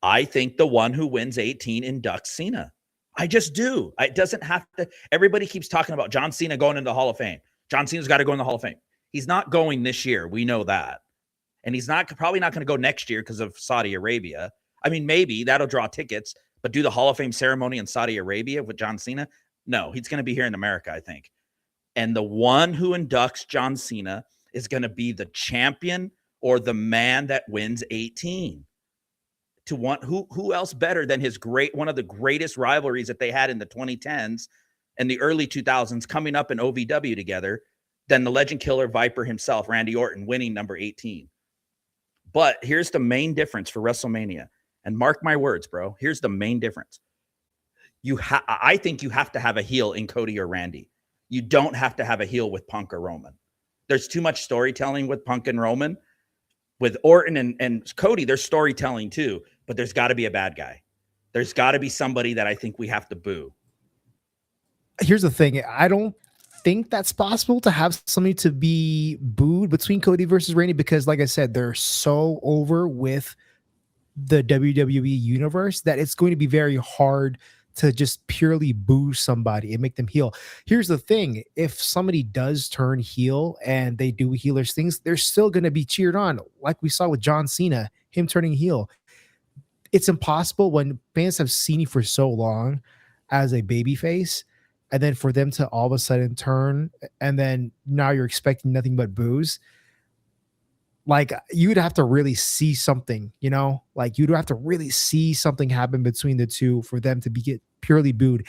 [SPEAKER 2] I think the one who wins 18 inducts Cena. I just do. It doesn't have to. Everybody keeps talking about John Cena going into the Hall of Fame. John Cena's got to go in the Hall of Fame. He's not going this year. We know that. And he's probably not going to go next year because of Saudi Arabia. I mean, maybe that'll draw tickets, but do the Hall of Fame ceremony in Saudi Arabia with John Cena? No, he's going to be here in America, I think. And the one who inducts John Cena is going to be the champion or the man that wins 18. To want who else better than one of the greatest rivalries that they had in the 2010s and the early 2000s coming up in OVW together than the legend killer Viper himself, Randy Orton, winning number 18. But here's the main difference for WrestleMania. And mark my words, bro. Here's the main difference. I think you have to have a heel in Cody or Randy. You don't have to have a heel with Punk or Roman. There's too much storytelling with Punk and Roman. With Orton and Cody, there's storytelling too, but there's got to be a bad guy. There's got to be somebody that I think we have to boo.
[SPEAKER 1] Here's the thing. I don't think that's possible to have somebody to be booed between Cody versus Randy because, like I said, they're so over with the WWE universe that it's going to be very hard to just purely boo somebody and make them heel. Here's the thing. If somebody does turn heel and they do healers things, they're still going to be cheered on. Like we saw with John Cena, him turning heel. It's impossible when fans have seen you for so long as a babyface, and then for them to all of a sudden turn, and then now you're expecting nothing but boos. like you'd have to really see something, like you'd have to really see something happen between the two for them to be get purely booed.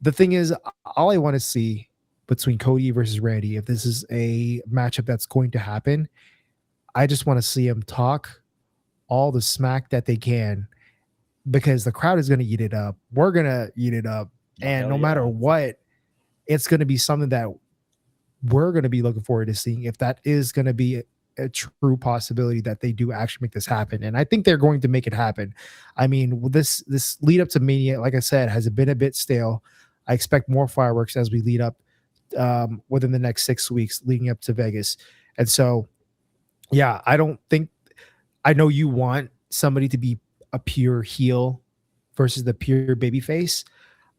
[SPEAKER 1] The thing is, all I want to see between Cody versus Randy, if this is a matchup that's going to happen, I just want to see them talk all the smack that they can, because the crowd is going to eat it up. We're going to eat it up.
[SPEAKER 2] Oh,
[SPEAKER 1] And
[SPEAKER 2] hell
[SPEAKER 1] no
[SPEAKER 2] yeah.
[SPEAKER 1] matter what, it's going to be something that we're going to be looking forward to seeing, if that is going to be a true possibility that they do actually make this happen. And I think they're going to make it happen. I mean, this lead up to Mania, like I said, has been a bit stale. I expect more fireworks as we lead up within the next 6 weeks leading up to Vegas. And so, yeah, I know you want somebody to be a pure heel versus the pure baby face.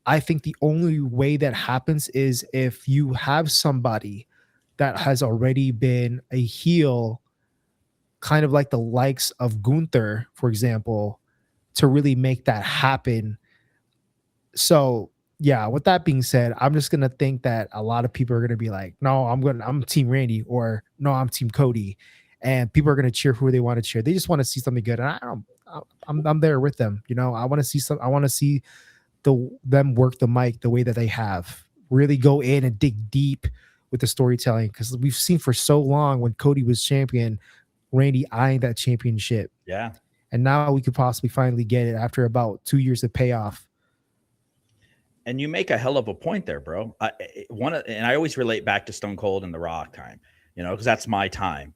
[SPEAKER 1] I think the only way that happens is if you have somebody that has already been a heel, kind of like the likes of Gunther, for example, to really make that happen. So, yeah, with that being said, I'm just gonna think that a lot of people are gonna be like, no, I'm Team Randy, or no, I'm Team Cody. And people are gonna cheer who they want to cheer. They just want to see something good. And I'm there with them. I want to see I want to see them work the mic the way that they have. Really go in and dig deep with the storytelling, because we've seen for so long when Cody was champion, Randy eyeing that championship.
[SPEAKER 2] Yeah.
[SPEAKER 1] And now we could possibly finally get it after about 2 years of payoff.
[SPEAKER 2] And you make a hell of a point there, bro. And I always relate back to Stone Cold and the Raw time, because that's my time.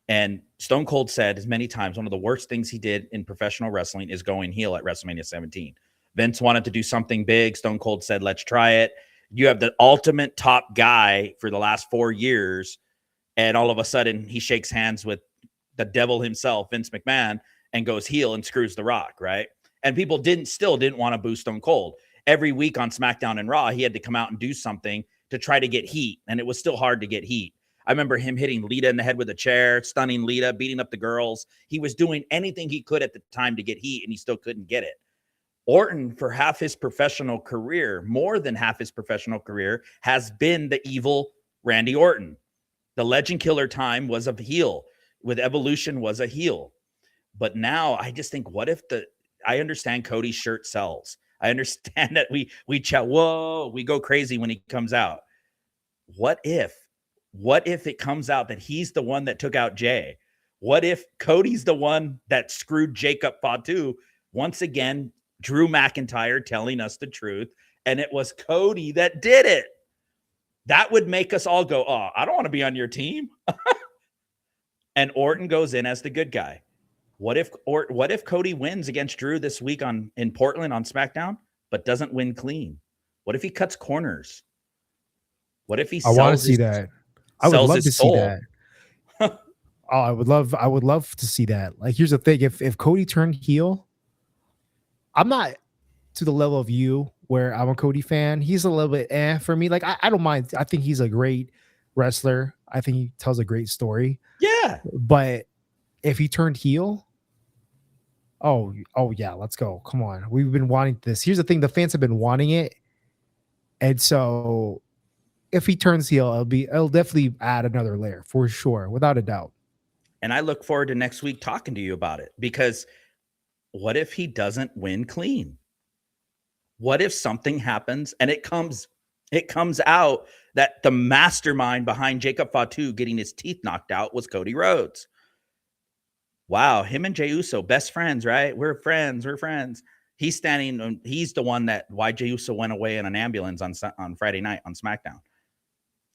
[SPEAKER 2] And Stone Cold said as many times, one of the worst things he did in professional wrestling is going heel at WrestleMania 17. Vince wanted to do something big. Stone Cold said, let's try it. You have the ultimate top guy for the last 4 years. And all of a sudden he shakes hands with the devil himself, Vince McMahon, and goes heel and screws The Rock, right? And people still didn't want to boo Stone Cold. Every week on SmackDown and Raw, he had to come out and do something to try to get heat. And it was still hard to get heat. I remember him hitting Lita in the head with a chair, stunning Lita, beating up the girls. He was doing anything he could at the time to get heat, and he still couldn't get it. Orton, for half his professional career, more than half his professional career, has been the evil Randy Orton. The Legend Killer time was a heel. With Evolution was a heel. But now I just think, what if I understand Cody's shirt sells. I understand that we go crazy when he comes out. What if it comes out that he's the one that took out Jay? What if Cody's the one that screwed Jacob Fatu? Once again, Drew McIntyre telling us the truth, and it was Cody that did it. That would make us all go, oh, I don't want to be on your team. And Orton goes in as the good guy. What if Cody wins against Drew this week in Portland on SmackDown, but doesn't win clean? What if he cuts corners? What if he
[SPEAKER 1] I want to see that. I would love to see that. Oh, I would love to see that. Like, here's the thing: if Cody turned heel, I'm not to the level of you where I'm a Cody fan. He's a little bit for me. Like, I don't mind. I think he's a great wrestler. I think he tells a great story.
[SPEAKER 2] Yeah.
[SPEAKER 1] But if he turned heel, oh yeah, let's go. Come on. We've been wanting this. Here's the thing: the fans have been wanting it. And so if he turns heel, it'll definitely add another layer for sure, without a doubt.
[SPEAKER 2] And I look forward to next week talking to you about it, because what if he doesn't win clean? What if something happens and it comes out that the mastermind behind Jacob Fatu getting his teeth knocked out was Cody Rhodes? Wow, him and Jey Uso, best friends, right? We're friends. He's the one why Jey Uso went away in an ambulance on Friday night on SmackDown.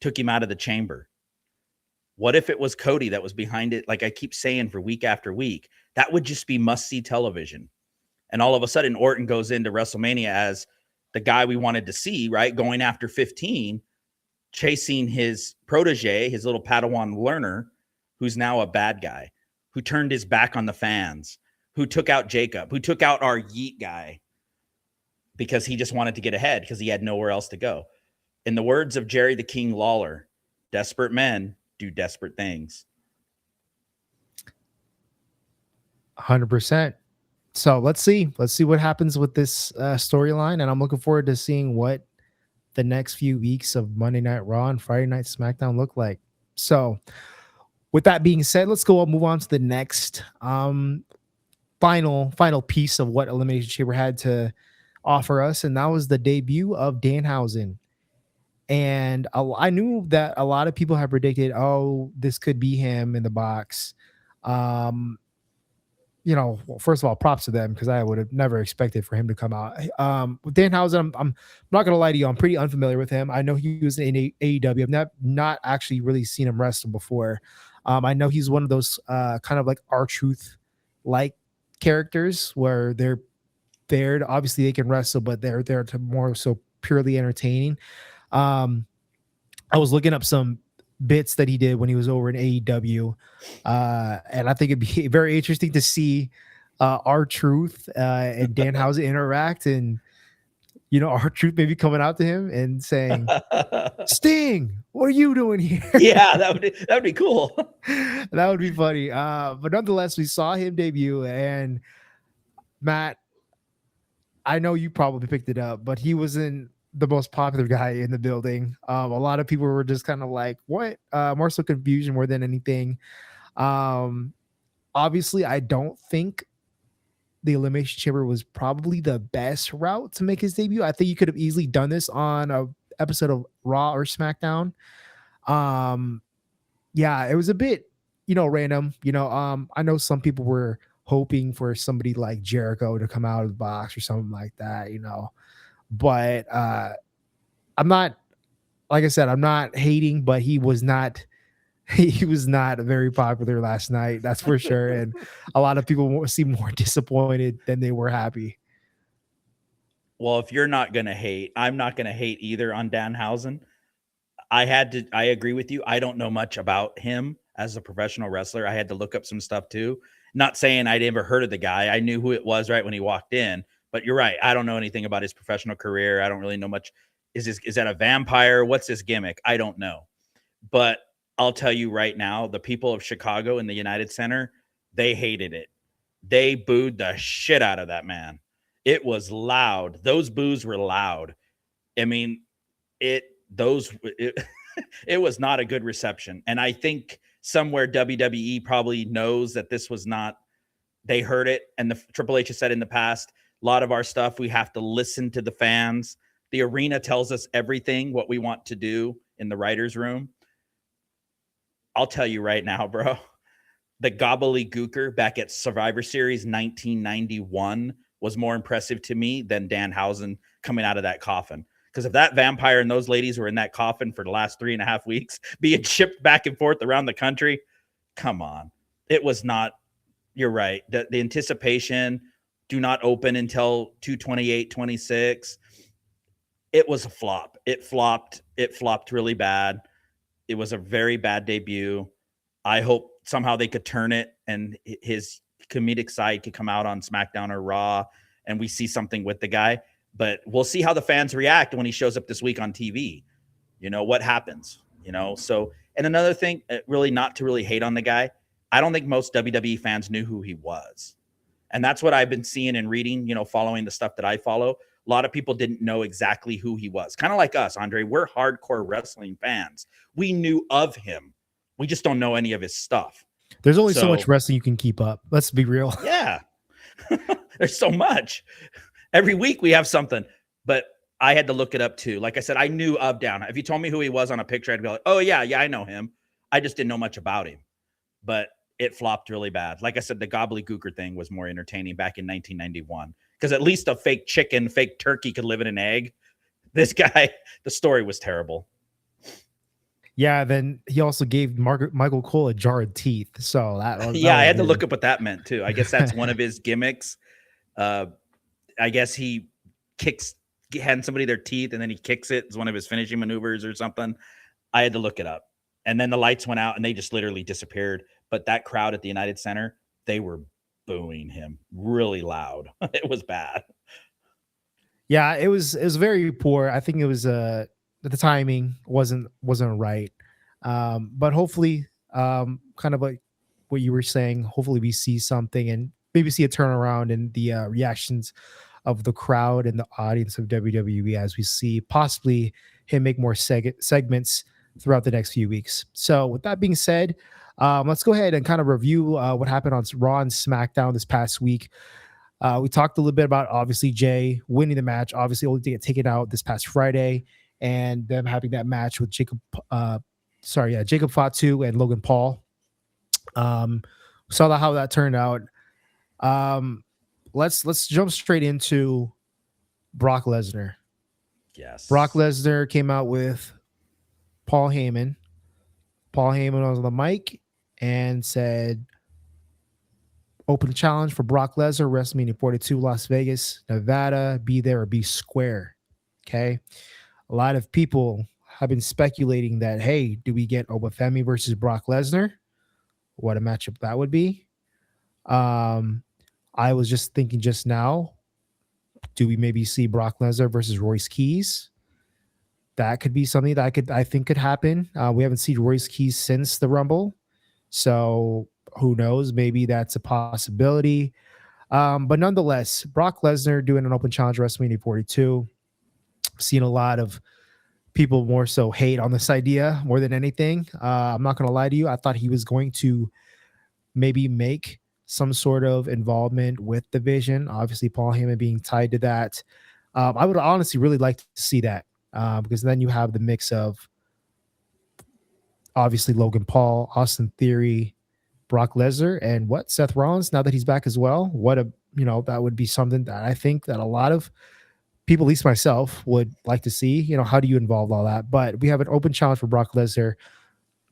[SPEAKER 2] Took him out of the chamber. What if it was Cody that was behind it? Like I keep saying for week after week, that would just be must-see television. And all of a sudden, Orton goes into WrestleMania as the guy we wanted to see, right? Going after 15, chasing his protege, his little Padawan learner, who's now a bad guy, who turned his back on the fans, who took out Jacob, who took out our Yeet guy because he just wanted to get ahead because he had nowhere else to go. In the words of Jerry the King Lawler, desperate men do desperate things.
[SPEAKER 1] 100%. So let's see what happens with this storyline. And I'm looking forward to seeing what the next few weeks of Monday Night Raw and Friday Night SmackDown look like. So with that being said, let's go move on to the next final piece of what Elimination Chamber had to offer us, and that was the debut of Danhausen. And I knew that a lot of people have predicted, oh, this could be him in the box. Um, well, first of all, props to them because I would have never expected for him to come out. With Danhausen, I'm not gonna lie to you, I'm pretty unfamiliar with him. I know he was in AEW. I've not actually really seen him wrestle before. I know he's one of those kind of like R-Truth like characters where they're there to, obviously they can wrestle, but they're there to more so purely entertaining. I was looking up some bits that he did when he was over in AEW, and I think it'd be very interesting to see R-Truth and Danhausen interact, and R-Truth maybe coming out to him and saying, "Sting, what are you doing here?"
[SPEAKER 2] Yeah, that would be cool.
[SPEAKER 1] That would be funny. But nonetheless, we saw him debut, and Matt, I know you probably picked it up, but he wasn't the most popular guy in the building. A lot of people were just kind of like, what? More so confusion more than anything. Obviously, I don't think the Elimination Chamber was probably the best route to make his debut. I think you could have easily done this on a episode of Raw or SmackDown. Yeah, it was a bit, random. I know some people were hoping for somebody like Jericho to come out of the box or something like that, but I'm not, like I said, I'm not hating, but he was not very popular last night, that's for sure. And a lot of people seem more disappointed than they were happy.
[SPEAKER 2] Well, if you're not gonna hate, I'm not gonna hate either on Danhausen. I agree with you. I don't know much about him as a professional wrestler. I had to look up some stuff too. Not saying I'd ever heard of the guy. I knew who it was right when he walked in, but you're right. I don't know anything about his professional career. I don't really know much. Is that a vampire? What's his gimmick? I don't know. But I'll tell you right now, the people of Chicago in the United Center, they hated it. They booed the shit out of that man. It was loud. Those boos were loud. I mean, it was not a good reception. And I think somewhere WWE probably knows that this was not, they heard it. And the Triple H has said in the past, a lot of our stuff, we have to listen to the fans. The arena tells us everything, what we want to do in the writer's room. I'll tell you right now, bro, the gobbledygooker back at Survivor Series 1991 was more impressive to me than Danhausen coming out of that coffin. Because if that vampire and those ladies were in that coffin for the last 3.5 weeks, being shipped back and forth around the country, come on. It was not, you're right. The anticipation, do not open until 2/28/26. It was a flop. It flopped really bad. It was a very bad debut. I hope somehow they could turn it and his comedic side could come out on SmackDown or Raw and we see something with the guy. But we'll see how the fans react when he shows up this week on TV. What happens, So, and another thing, really not to really hate on the guy, I don't think most WWE fans knew who he was. And that's what I've been seeing and reading, following the stuff that I follow. A lot of people didn't know exactly who he was. Kind of like us, Andre. We're hardcore wrestling fans. We knew of him. We just don't know any of his stuff.
[SPEAKER 1] There's only so much wrestling you can keep up. Let's be real.
[SPEAKER 2] Yeah. There's so much. Every week we have something, but I had to look it up too. Like I said, I knew of Down. If you told me who he was on a picture, I'd be like, oh yeah, I know him. I just didn't know much about him, but it flopped really bad. Like I said, the gobbledygooker thing was more entertaining back in 1991 because at least a fake chicken, fake turkey could live in an egg. This guy, the story was terrible.
[SPEAKER 1] Yeah, then he also gave Michael Cole a jar of teeth. So that was,
[SPEAKER 2] yeah, I had to look up what that meant too. I guess that's one of his gimmicks. I guess he hands somebody their teeth and then he kicks it. It's one of his finishing maneuvers or something. I had to look it up. And then the lights went out and they just literally disappeared. But that crowd at the United Center, they were booing him really loud. It was bad.
[SPEAKER 1] Yeah, it was very poor. I think it was the timing wasn't right. But hopefully, kind of like what you were saying, hopefully we see something and maybe see a turnaround in the reactions of the crowd and the audience of WWE as we see possibly him make more segments throughout the next few weeks. So, with that being said, let's go ahead and kind of review what happened on Raw and SmackDown this past week. We talked a little bit about obviously Jay winning the match, obviously only to get taken out this past Friday, and them having that match with Jacob Fatu and Logan Paul. Saw how that turned out. Let's jump straight into Brock Lesnar.
[SPEAKER 2] Yes.
[SPEAKER 1] Brock Lesnar came out with Paul Heyman. Paul Heyman was on the mic and said, open challenge for Brock Lesnar, WrestleMania 42, Las Vegas, Nevada. Be there or be square. Okay. A lot of people have been speculating that, hey, do we get Obafemi versus Brock Lesnar? What a matchup that would be. I was just thinking just now, do we maybe see Brock Lesnar versus Royce Keys? That could be something that I think could happen. We haven't seen Royce Keys since the Rumble. So who knows? Maybe that's a possibility. But nonetheless, Brock Lesnar doing an open challenge WrestleMania 42. Seen a lot of people more so hate on this idea more than anything. I'm not going to lie to you. I thought he was going to maybe make some sort of involvement with the Vision. Obviously, Paul Heyman being tied to that. I would honestly really like to see that because then you have the mix of obviously Logan Paul, Austin Theory, Brock Lesnar, and Seth Rollins. Now that he's back as well, that would be something that I think that a lot of people, at least myself, would like to see. How do you involve all that? But we have an open challenge for Brock Lesnar.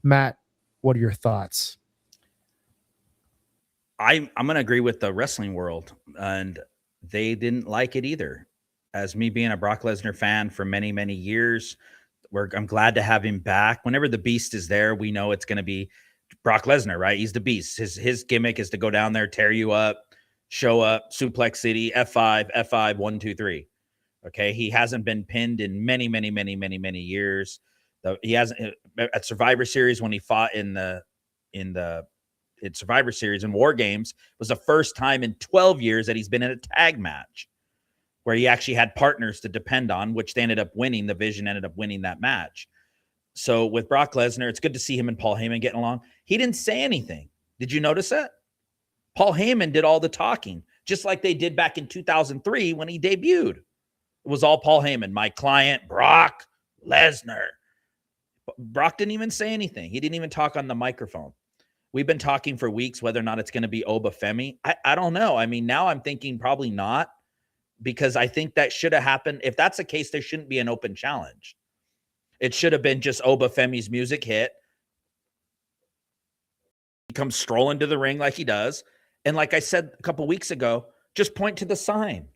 [SPEAKER 1] Matt, what are your thoughts?
[SPEAKER 2] I'm going to agree with the wrestling world, and they didn't like it either. As me being a Brock Lesnar fan for many, many years, I'm glad to have him back. Whenever the Beast is there, we know it's going to be Brock Lesnar, right? He's the Beast. His gimmick is to go down there, tear you up, show up, Suplex City, F5, 1, 2, 3. Okay, he hasn't been pinned in many, many, many, many, many years. He hasn't at Survivor Series when he fought in Survivor Series and War Games was the first time in 12 years that he's been in a tag match where he actually had partners to depend on, which they ended up winning. The Vision ended up winning that match. So with Brock Lesnar, it's good to see him and Paul Heyman getting along. He didn't say anything. Did you notice that? Paul Heyman did all the talking, just like they did back in 2003 when he debuted. It was all Paul Heyman, my client, Brock Lesnar. Brock didn't even say anything. He didn't even talk on the microphone. We've been talking for weeks whether or not it's going to be Obafemi. I don't know. I mean, now I'm thinking probably not, because I think that should have happened. If that's the case, there shouldn't be an open challenge. It should have been just Obafemi's music hit. He comes strolling to the ring like he does. And like I said a couple weeks ago, just point to the sign.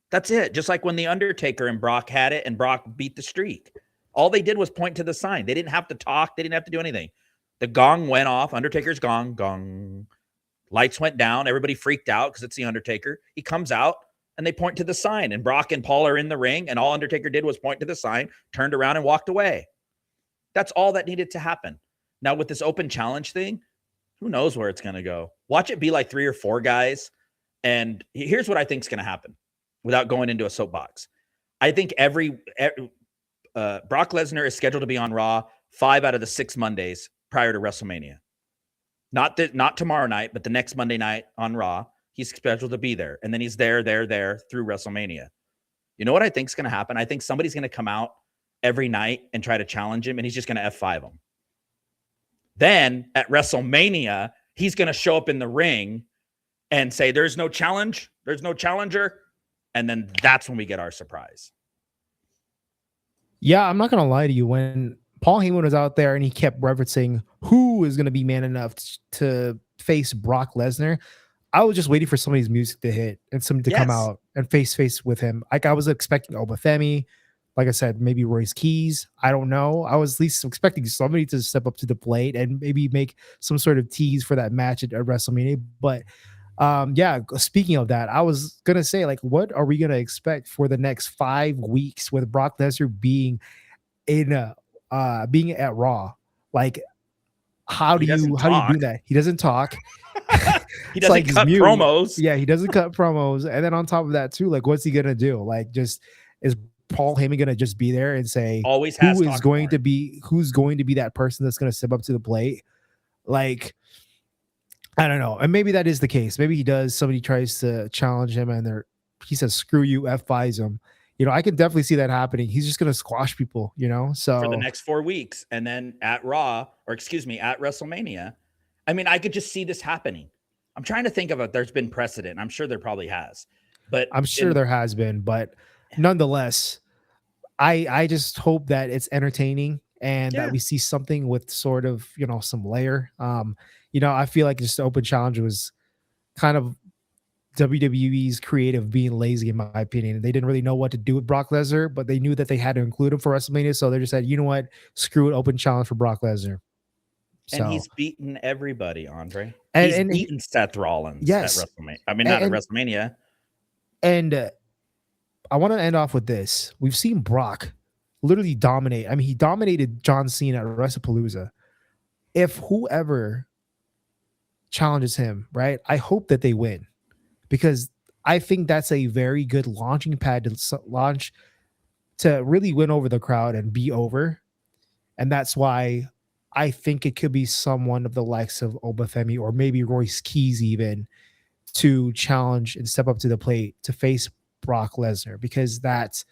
[SPEAKER 2] That's it. Just like when The Undertaker and Brock had it and Brock beat the streak. All they did was point to the sign. They didn't have to talk. They didn't have to do anything. The gong went off. Undertaker's gong. Gong. Lights went down. Everybody freaked out because it's The Undertaker. He comes out and they point to the sign. And Brock and Paul are in the ring. And all Undertaker did was point to the sign, turned around and walked away. That's all that needed to happen. Now with this open challenge thing, who knows where it's going to go? Watch it be like 3 or 4 guys. And here's what I think is going to happen without going into a soapbox. I think Brock Lesnar is scheduled to be on Raw 5 out of the 6 Mondays prior to WrestleMania. Not tomorrow night, but the next Monday night on Raw, he's scheduled to be there. And then he's there through WrestleMania. You know what I think is going to happen? I think somebody's going to come out every night and try to challenge him, and he's just going to F5 him. Then at WrestleMania, he's going to show up in the ring and say, there's no challenge. There's no challenger. And then that's when we get our surprise.
[SPEAKER 1] Yeah, I'm not going to lie to you. When Paul Heyman was out there and he kept referencing who is going to be man enough to face Brock Lesnar, I was just waiting for somebody's music to hit and somebody to come out and face with him. Like I was expecting Obafemi. Like I said, maybe Royce Keys. I don't know. I was at least expecting somebody to step up to the plate and maybe make some sort of tease for that match at WrestleMania. But speaking of that, I was going to say, like, what are we going to expect for the next 5 weeks with Brock Lesnar being being at Raw? Like, how do you do that? He doesn't talk.
[SPEAKER 2] He doesn't cut promos.
[SPEAKER 1] Yeah, he doesn't cut promos. And then on top of that too, like, what's he going to do? Like, just is Paul Heyman going to just be there and say
[SPEAKER 2] Always has
[SPEAKER 1] who's
[SPEAKER 2] talking
[SPEAKER 1] going
[SPEAKER 2] horn.
[SPEAKER 1] to be that person that's going to step up to the plate? Like, I don't know. And maybe that is the case. Maybe he does. Somebody tries to challenge him and he says, screw you, F5s him. You know, I can definitely see that happening. He's just going to squash people, you know? So
[SPEAKER 2] for the next 4 weeks. And then at Raw, or excuse me, at WrestleMania, I mean, I could just see this happening. I'm trying to think of it. There's been precedent. I'm sure there probably has. But
[SPEAKER 1] I'm sure there has been, but nonetheless, I just hope that it's entertaining and that we see something with sort of, you know, some layer. You know, I feel like just the open challenge was kind of WWE's creative being lazy, in my opinion. They didn't really know what to do with Brock Lesnar, but they knew that they had to include him for WrestleMania. So they just said, you know what, screw it, open challenge for Brock Lesnar.
[SPEAKER 2] And he's beaten everybody, Andre.
[SPEAKER 1] And,
[SPEAKER 2] He's beaten Seth Rollins at WrestleMania. I mean, not at WrestleMania.
[SPEAKER 1] And I want to end off with this. We've seen Brock literally dominate. I mean, he dominated John Cena at WrestlePalooza. If whoever challenges him, right, I hope that they win, because I think that's a very good launching pad to launch, to really win over the crowd and be over. And that's why I think it could be someone of the likes of Obafemi or maybe Royce Keys even to challenge and step up to the plate to face Brock Lesnar, because that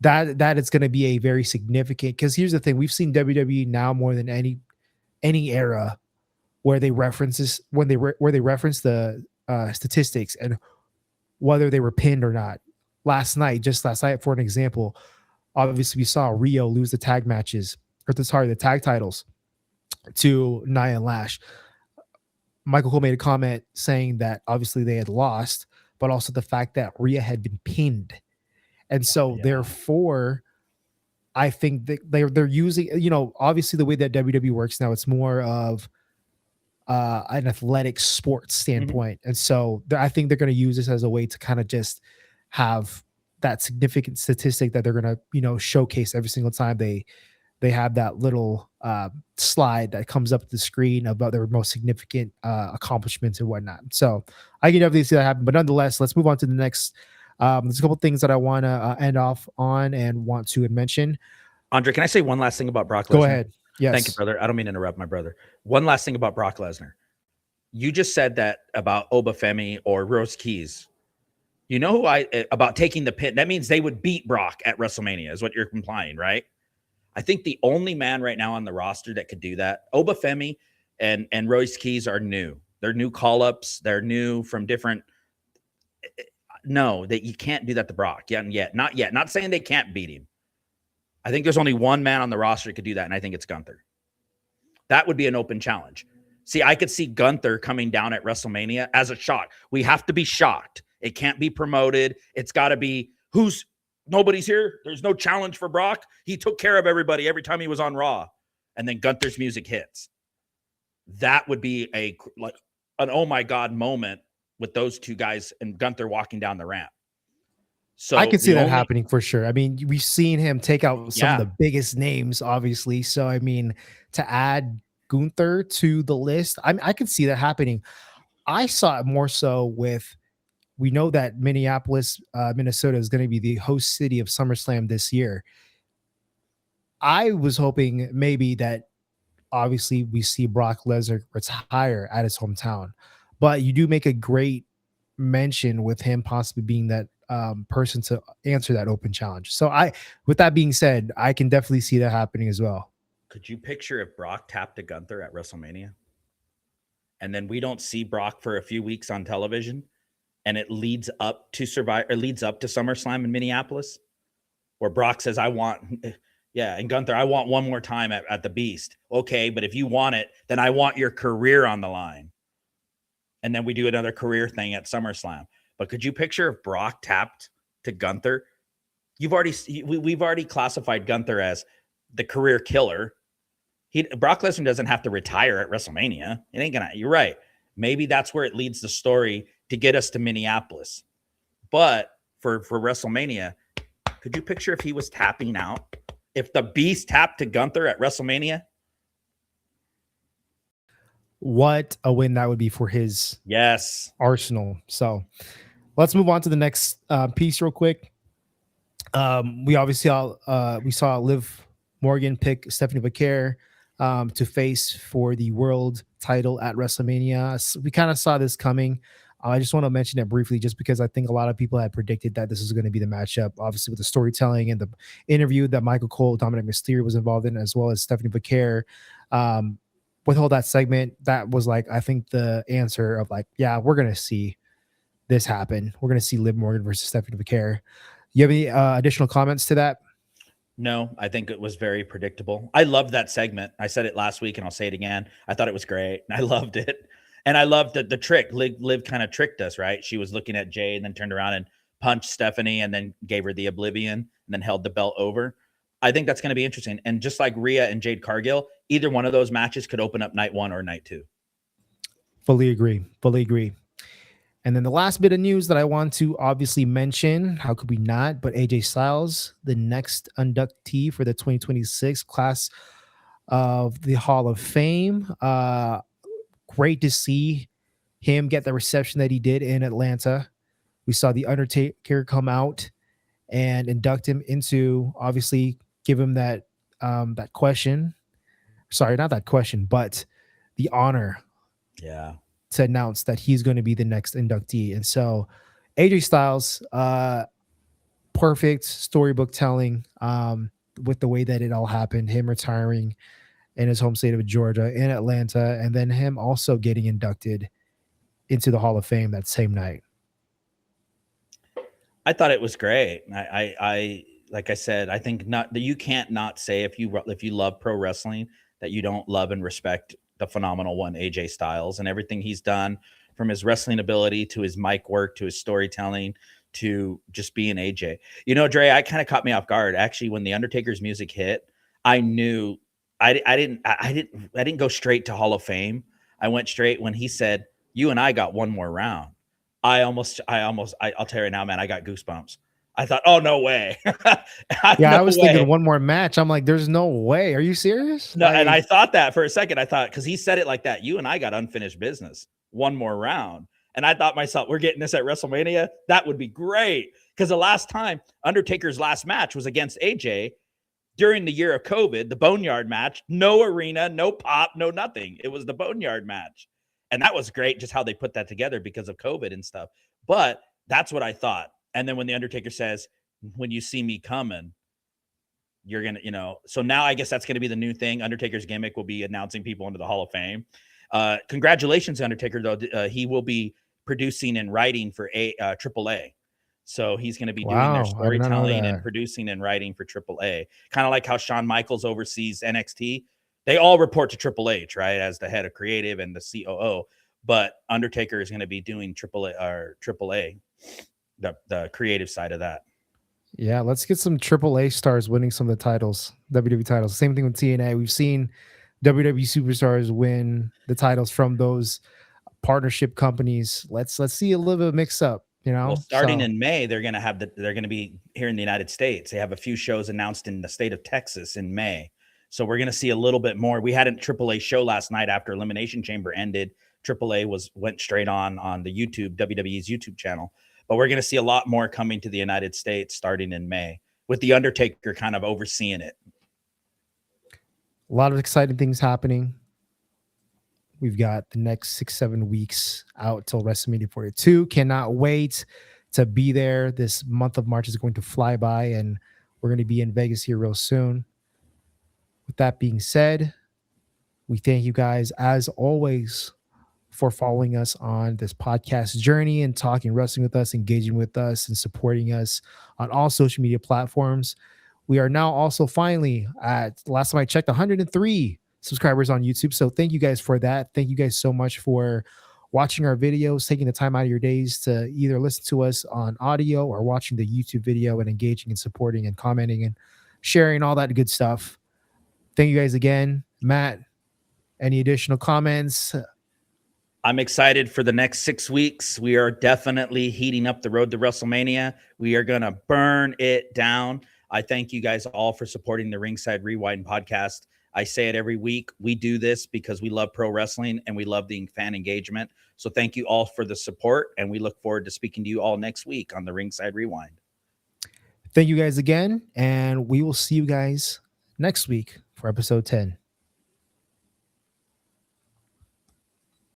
[SPEAKER 1] it's going to be a very significant, because here's the thing, we've seen WWE now more than any era where they reference this, where they reference the statistics and whether they were pinned or not. Just last night, for an example, obviously we saw Rio lose the tag titles to Nia and Lash. Michael Cole made a comment saying that obviously they had lost, but also the fact that Rhea had been pinned. And so therefore, I think that they're using, you know, obviously the way that WWE works now, it's more of an athletic sports standpoint. And so I think they're going to use this as a way to kind of just have that significant statistic that they're going to, you know, showcase every single time they have that little slide that comes up the screen about their most significant accomplishments and whatnot. So I can definitely see that happen. But nonetheless, let's move on to the next. There's a couple things that I want to end off on and want to mention.
[SPEAKER 2] Andre, can I say one last thing about Brock Lesnar?
[SPEAKER 1] Go ahead. Yes.
[SPEAKER 2] Thank you, brother. I don't mean to interrupt my brother. One last thing about Brock Lesnar. You just said that about Obafemi or Rose Keys. You know who about taking the pin? That means they would beat Brock at WrestleMania is what you're implying, right? I think the only man right now on the roster that could do that, Obafemi and Royce Keys, are new. They're new call-ups. They're new from different. No, that you can't do that to Brock yet. Not yet. Not saying they can't beat him. I think there's only one man on the roster that could do that, and I think it's Gunther. That would be an open challenge. See, I could see Gunther coming down at WrestleMania as a shock. We have to be shocked. It can't be promoted. It's got to be nobody's here. There's no challenge for Brock. He took care of everybody every time he was on Raw. And then Gunther's music hits. That would be an oh my God moment with those two guys and Gunther walking down the ramp. So
[SPEAKER 1] I could see that happening for sure. I mean, we've seen him take out some of the biggest names, obviously. So, I mean, to add Gunther to the list, I could see that happening. I saw it more so with, we know that Minneapolis, Minnesota is going to be the host city of SummerSlam this year. I was hoping maybe that obviously we see Brock Lesnar retire at his hometown, but you do make a great mention with him possibly being that person to answer that open challenge. So with that being said, I can definitely see that happening as well.
[SPEAKER 2] Could you picture if Brock tapped to Gunther at WrestleMania and then we don't see Brock for a few weeks on television and it leads up to SummerSlam in Minneapolis where Brock says, and Gunther, I want one more time at the Beast. Okay, but if you want it, then I want your career on the line. And then we do another career thing at SummerSlam. But could you picture if Brock tapped to Gunther? We've already classified Gunther as the career killer. Brock Lesnar doesn't have to retire at WrestleMania. It ain't gonna. You're right. Maybe that's where it leads the story to get us to Minneapolis. But for WrestleMania, could you picture if he was tapping out? If the Beast tapped to Gunther at WrestleMania?
[SPEAKER 1] What a win that would be for his arsenal. So let's move on to the next piece real quick. We obviously we saw Liv Morgan pick Stephanie Becerra to face for the world title at WrestleMania. We kind of saw this coming. I just want to mention it briefly, just because I think a lot of people had predicted that this was going to be the matchup. Obviously, with the storytelling and the interview that Michael Cole, Dominic Mysterio was involved in, as well as Stephanie Becerra. Um, with all that segment, that was like, I think, the answer of like, yeah, we're gonna see this happen. We're gonna see Liv Morgan versus Stephanie Becerra. You have any additional comments to that?
[SPEAKER 2] No, I think it was very predictable. I loved that segment. I said it last week and I'll say it again. I thought it was great. I loved it. And I loved the trick. Liv kind of tricked us, right? She was looking at Jay and then turned around and punched Stephanie and then gave her the oblivion and then held the belt over. I think that's going to be interesting. And just like Rhea and Jade Cargill, either one of those matches could open up night 1 or night 2.
[SPEAKER 1] Fully agree. Fully agree. And then the last bit of news that I want to obviously mention, how could we not? But AJ Styles, the next inductee for the 2026 class of the Hall of Fame. Great to see him get the reception that he did in Atlanta. We saw The Undertaker come out and induct him into, obviously, give him that that question. Sorry, not that question, but the honor.
[SPEAKER 2] Yeah.
[SPEAKER 1] To announce that he's going to be the next inductee. And so AJ Styles, perfect storybook telling with the way that it all happened, him retiring in his home state of Georgia in Atlanta, and then him also getting inducted into the Hall of Fame that same night.
[SPEAKER 2] I thought it was great. I like I said, I think not that you can't not say if you love pro wrestling that you don't love and respect the phenomenal one AJ Styles and everything he's done, from his wrestling ability to his mic work to his storytelling to just being AJ. You know, Dre, I kind of caught me off guard actually when the Undertaker's music hit. I knew I didn't go straight to Hall of Fame. I went straight when he said, "You and I got one more round." I'll tell you right now, man, I got goosebumps. I thought, oh, no way.
[SPEAKER 1] I was thinking one more match. I'm like, there's no way. Are you serious?
[SPEAKER 2] No, and I thought that for a second. I thought, because he said it like that, you and I got unfinished business. One more round. And I thought myself, we're getting this at WrestleMania. That would be great. Because the last time Undertaker's last match was against AJ during the year of COVID, the Boneyard match, no arena, no pop, no nothing. It was the Boneyard match. And that was great, just how they put that together because of COVID and stuff. But that's what I thought. And then when the Undertaker says, when you see me coming, you're going to, so now I guess that's going to be the new thing. Undertaker's gimmick will be announcing people into the Hall of Fame. Congratulations, Undertaker, though. He will be producing and writing for AAA. So he's going to be doing their storytelling and producing and writing for AAA. Kind of like how Shawn Michaels oversees NXT. They all report to Triple H, right, as the head of creative and the COO. But Undertaker is going to be doing AAA, the creative side of that.
[SPEAKER 1] Yeah, let's get some AAA stars winning some of the titles, WWE titles. Same thing with TNA. We've seen WWE superstars win the titles from those partnership companies. Let's see a little bit of mix up.
[SPEAKER 2] Well, starting in May, they're going to be here in the United States. They have a few shows announced in the state of Texas in May. So we're going to see a little bit more. We had a AAA show last night after Elimination Chamber ended. AAA went straight on the YouTube, WWE's YouTube channel. But we're going to see a lot more coming to the United States starting in May, with the Undertaker kind of overseeing it.
[SPEAKER 1] A lot of exciting things happening. We've got the next 6-7 weeks out till WrestleMania 42. Cannot wait to be there. This month of March is going to fly by, and we're going to be in Vegas here real soon. With that being said, we thank you guys, as always, for following us on this podcast journey and talking wrestling with us, engaging with us, and supporting us on all social media platforms. We are now also finally at, last time I checked, 103 subscribers on YouTube. So thank you guys for that. Thank you guys so much for watching our videos, taking the time out of your days to either listen to us on audio or watching the YouTube video and engaging and supporting and commenting and sharing all that good stuff. Thank you guys again. Matt, any additional comments?
[SPEAKER 2] I'm excited for the next 6 weeks. We are definitely heating up the road to WrestleMania. We are going to burn it down. I thank you guys all for supporting the Ringside Rewind podcast. I say it every week. We do this because we love pro wrestling and we love the fan engagement. So thank you all for the support, and we look forward to speaking to you all next week on the Ringside Rewind.
[SPEAKER 1] Thank you guys again, and we will see you guys next week for episode 10.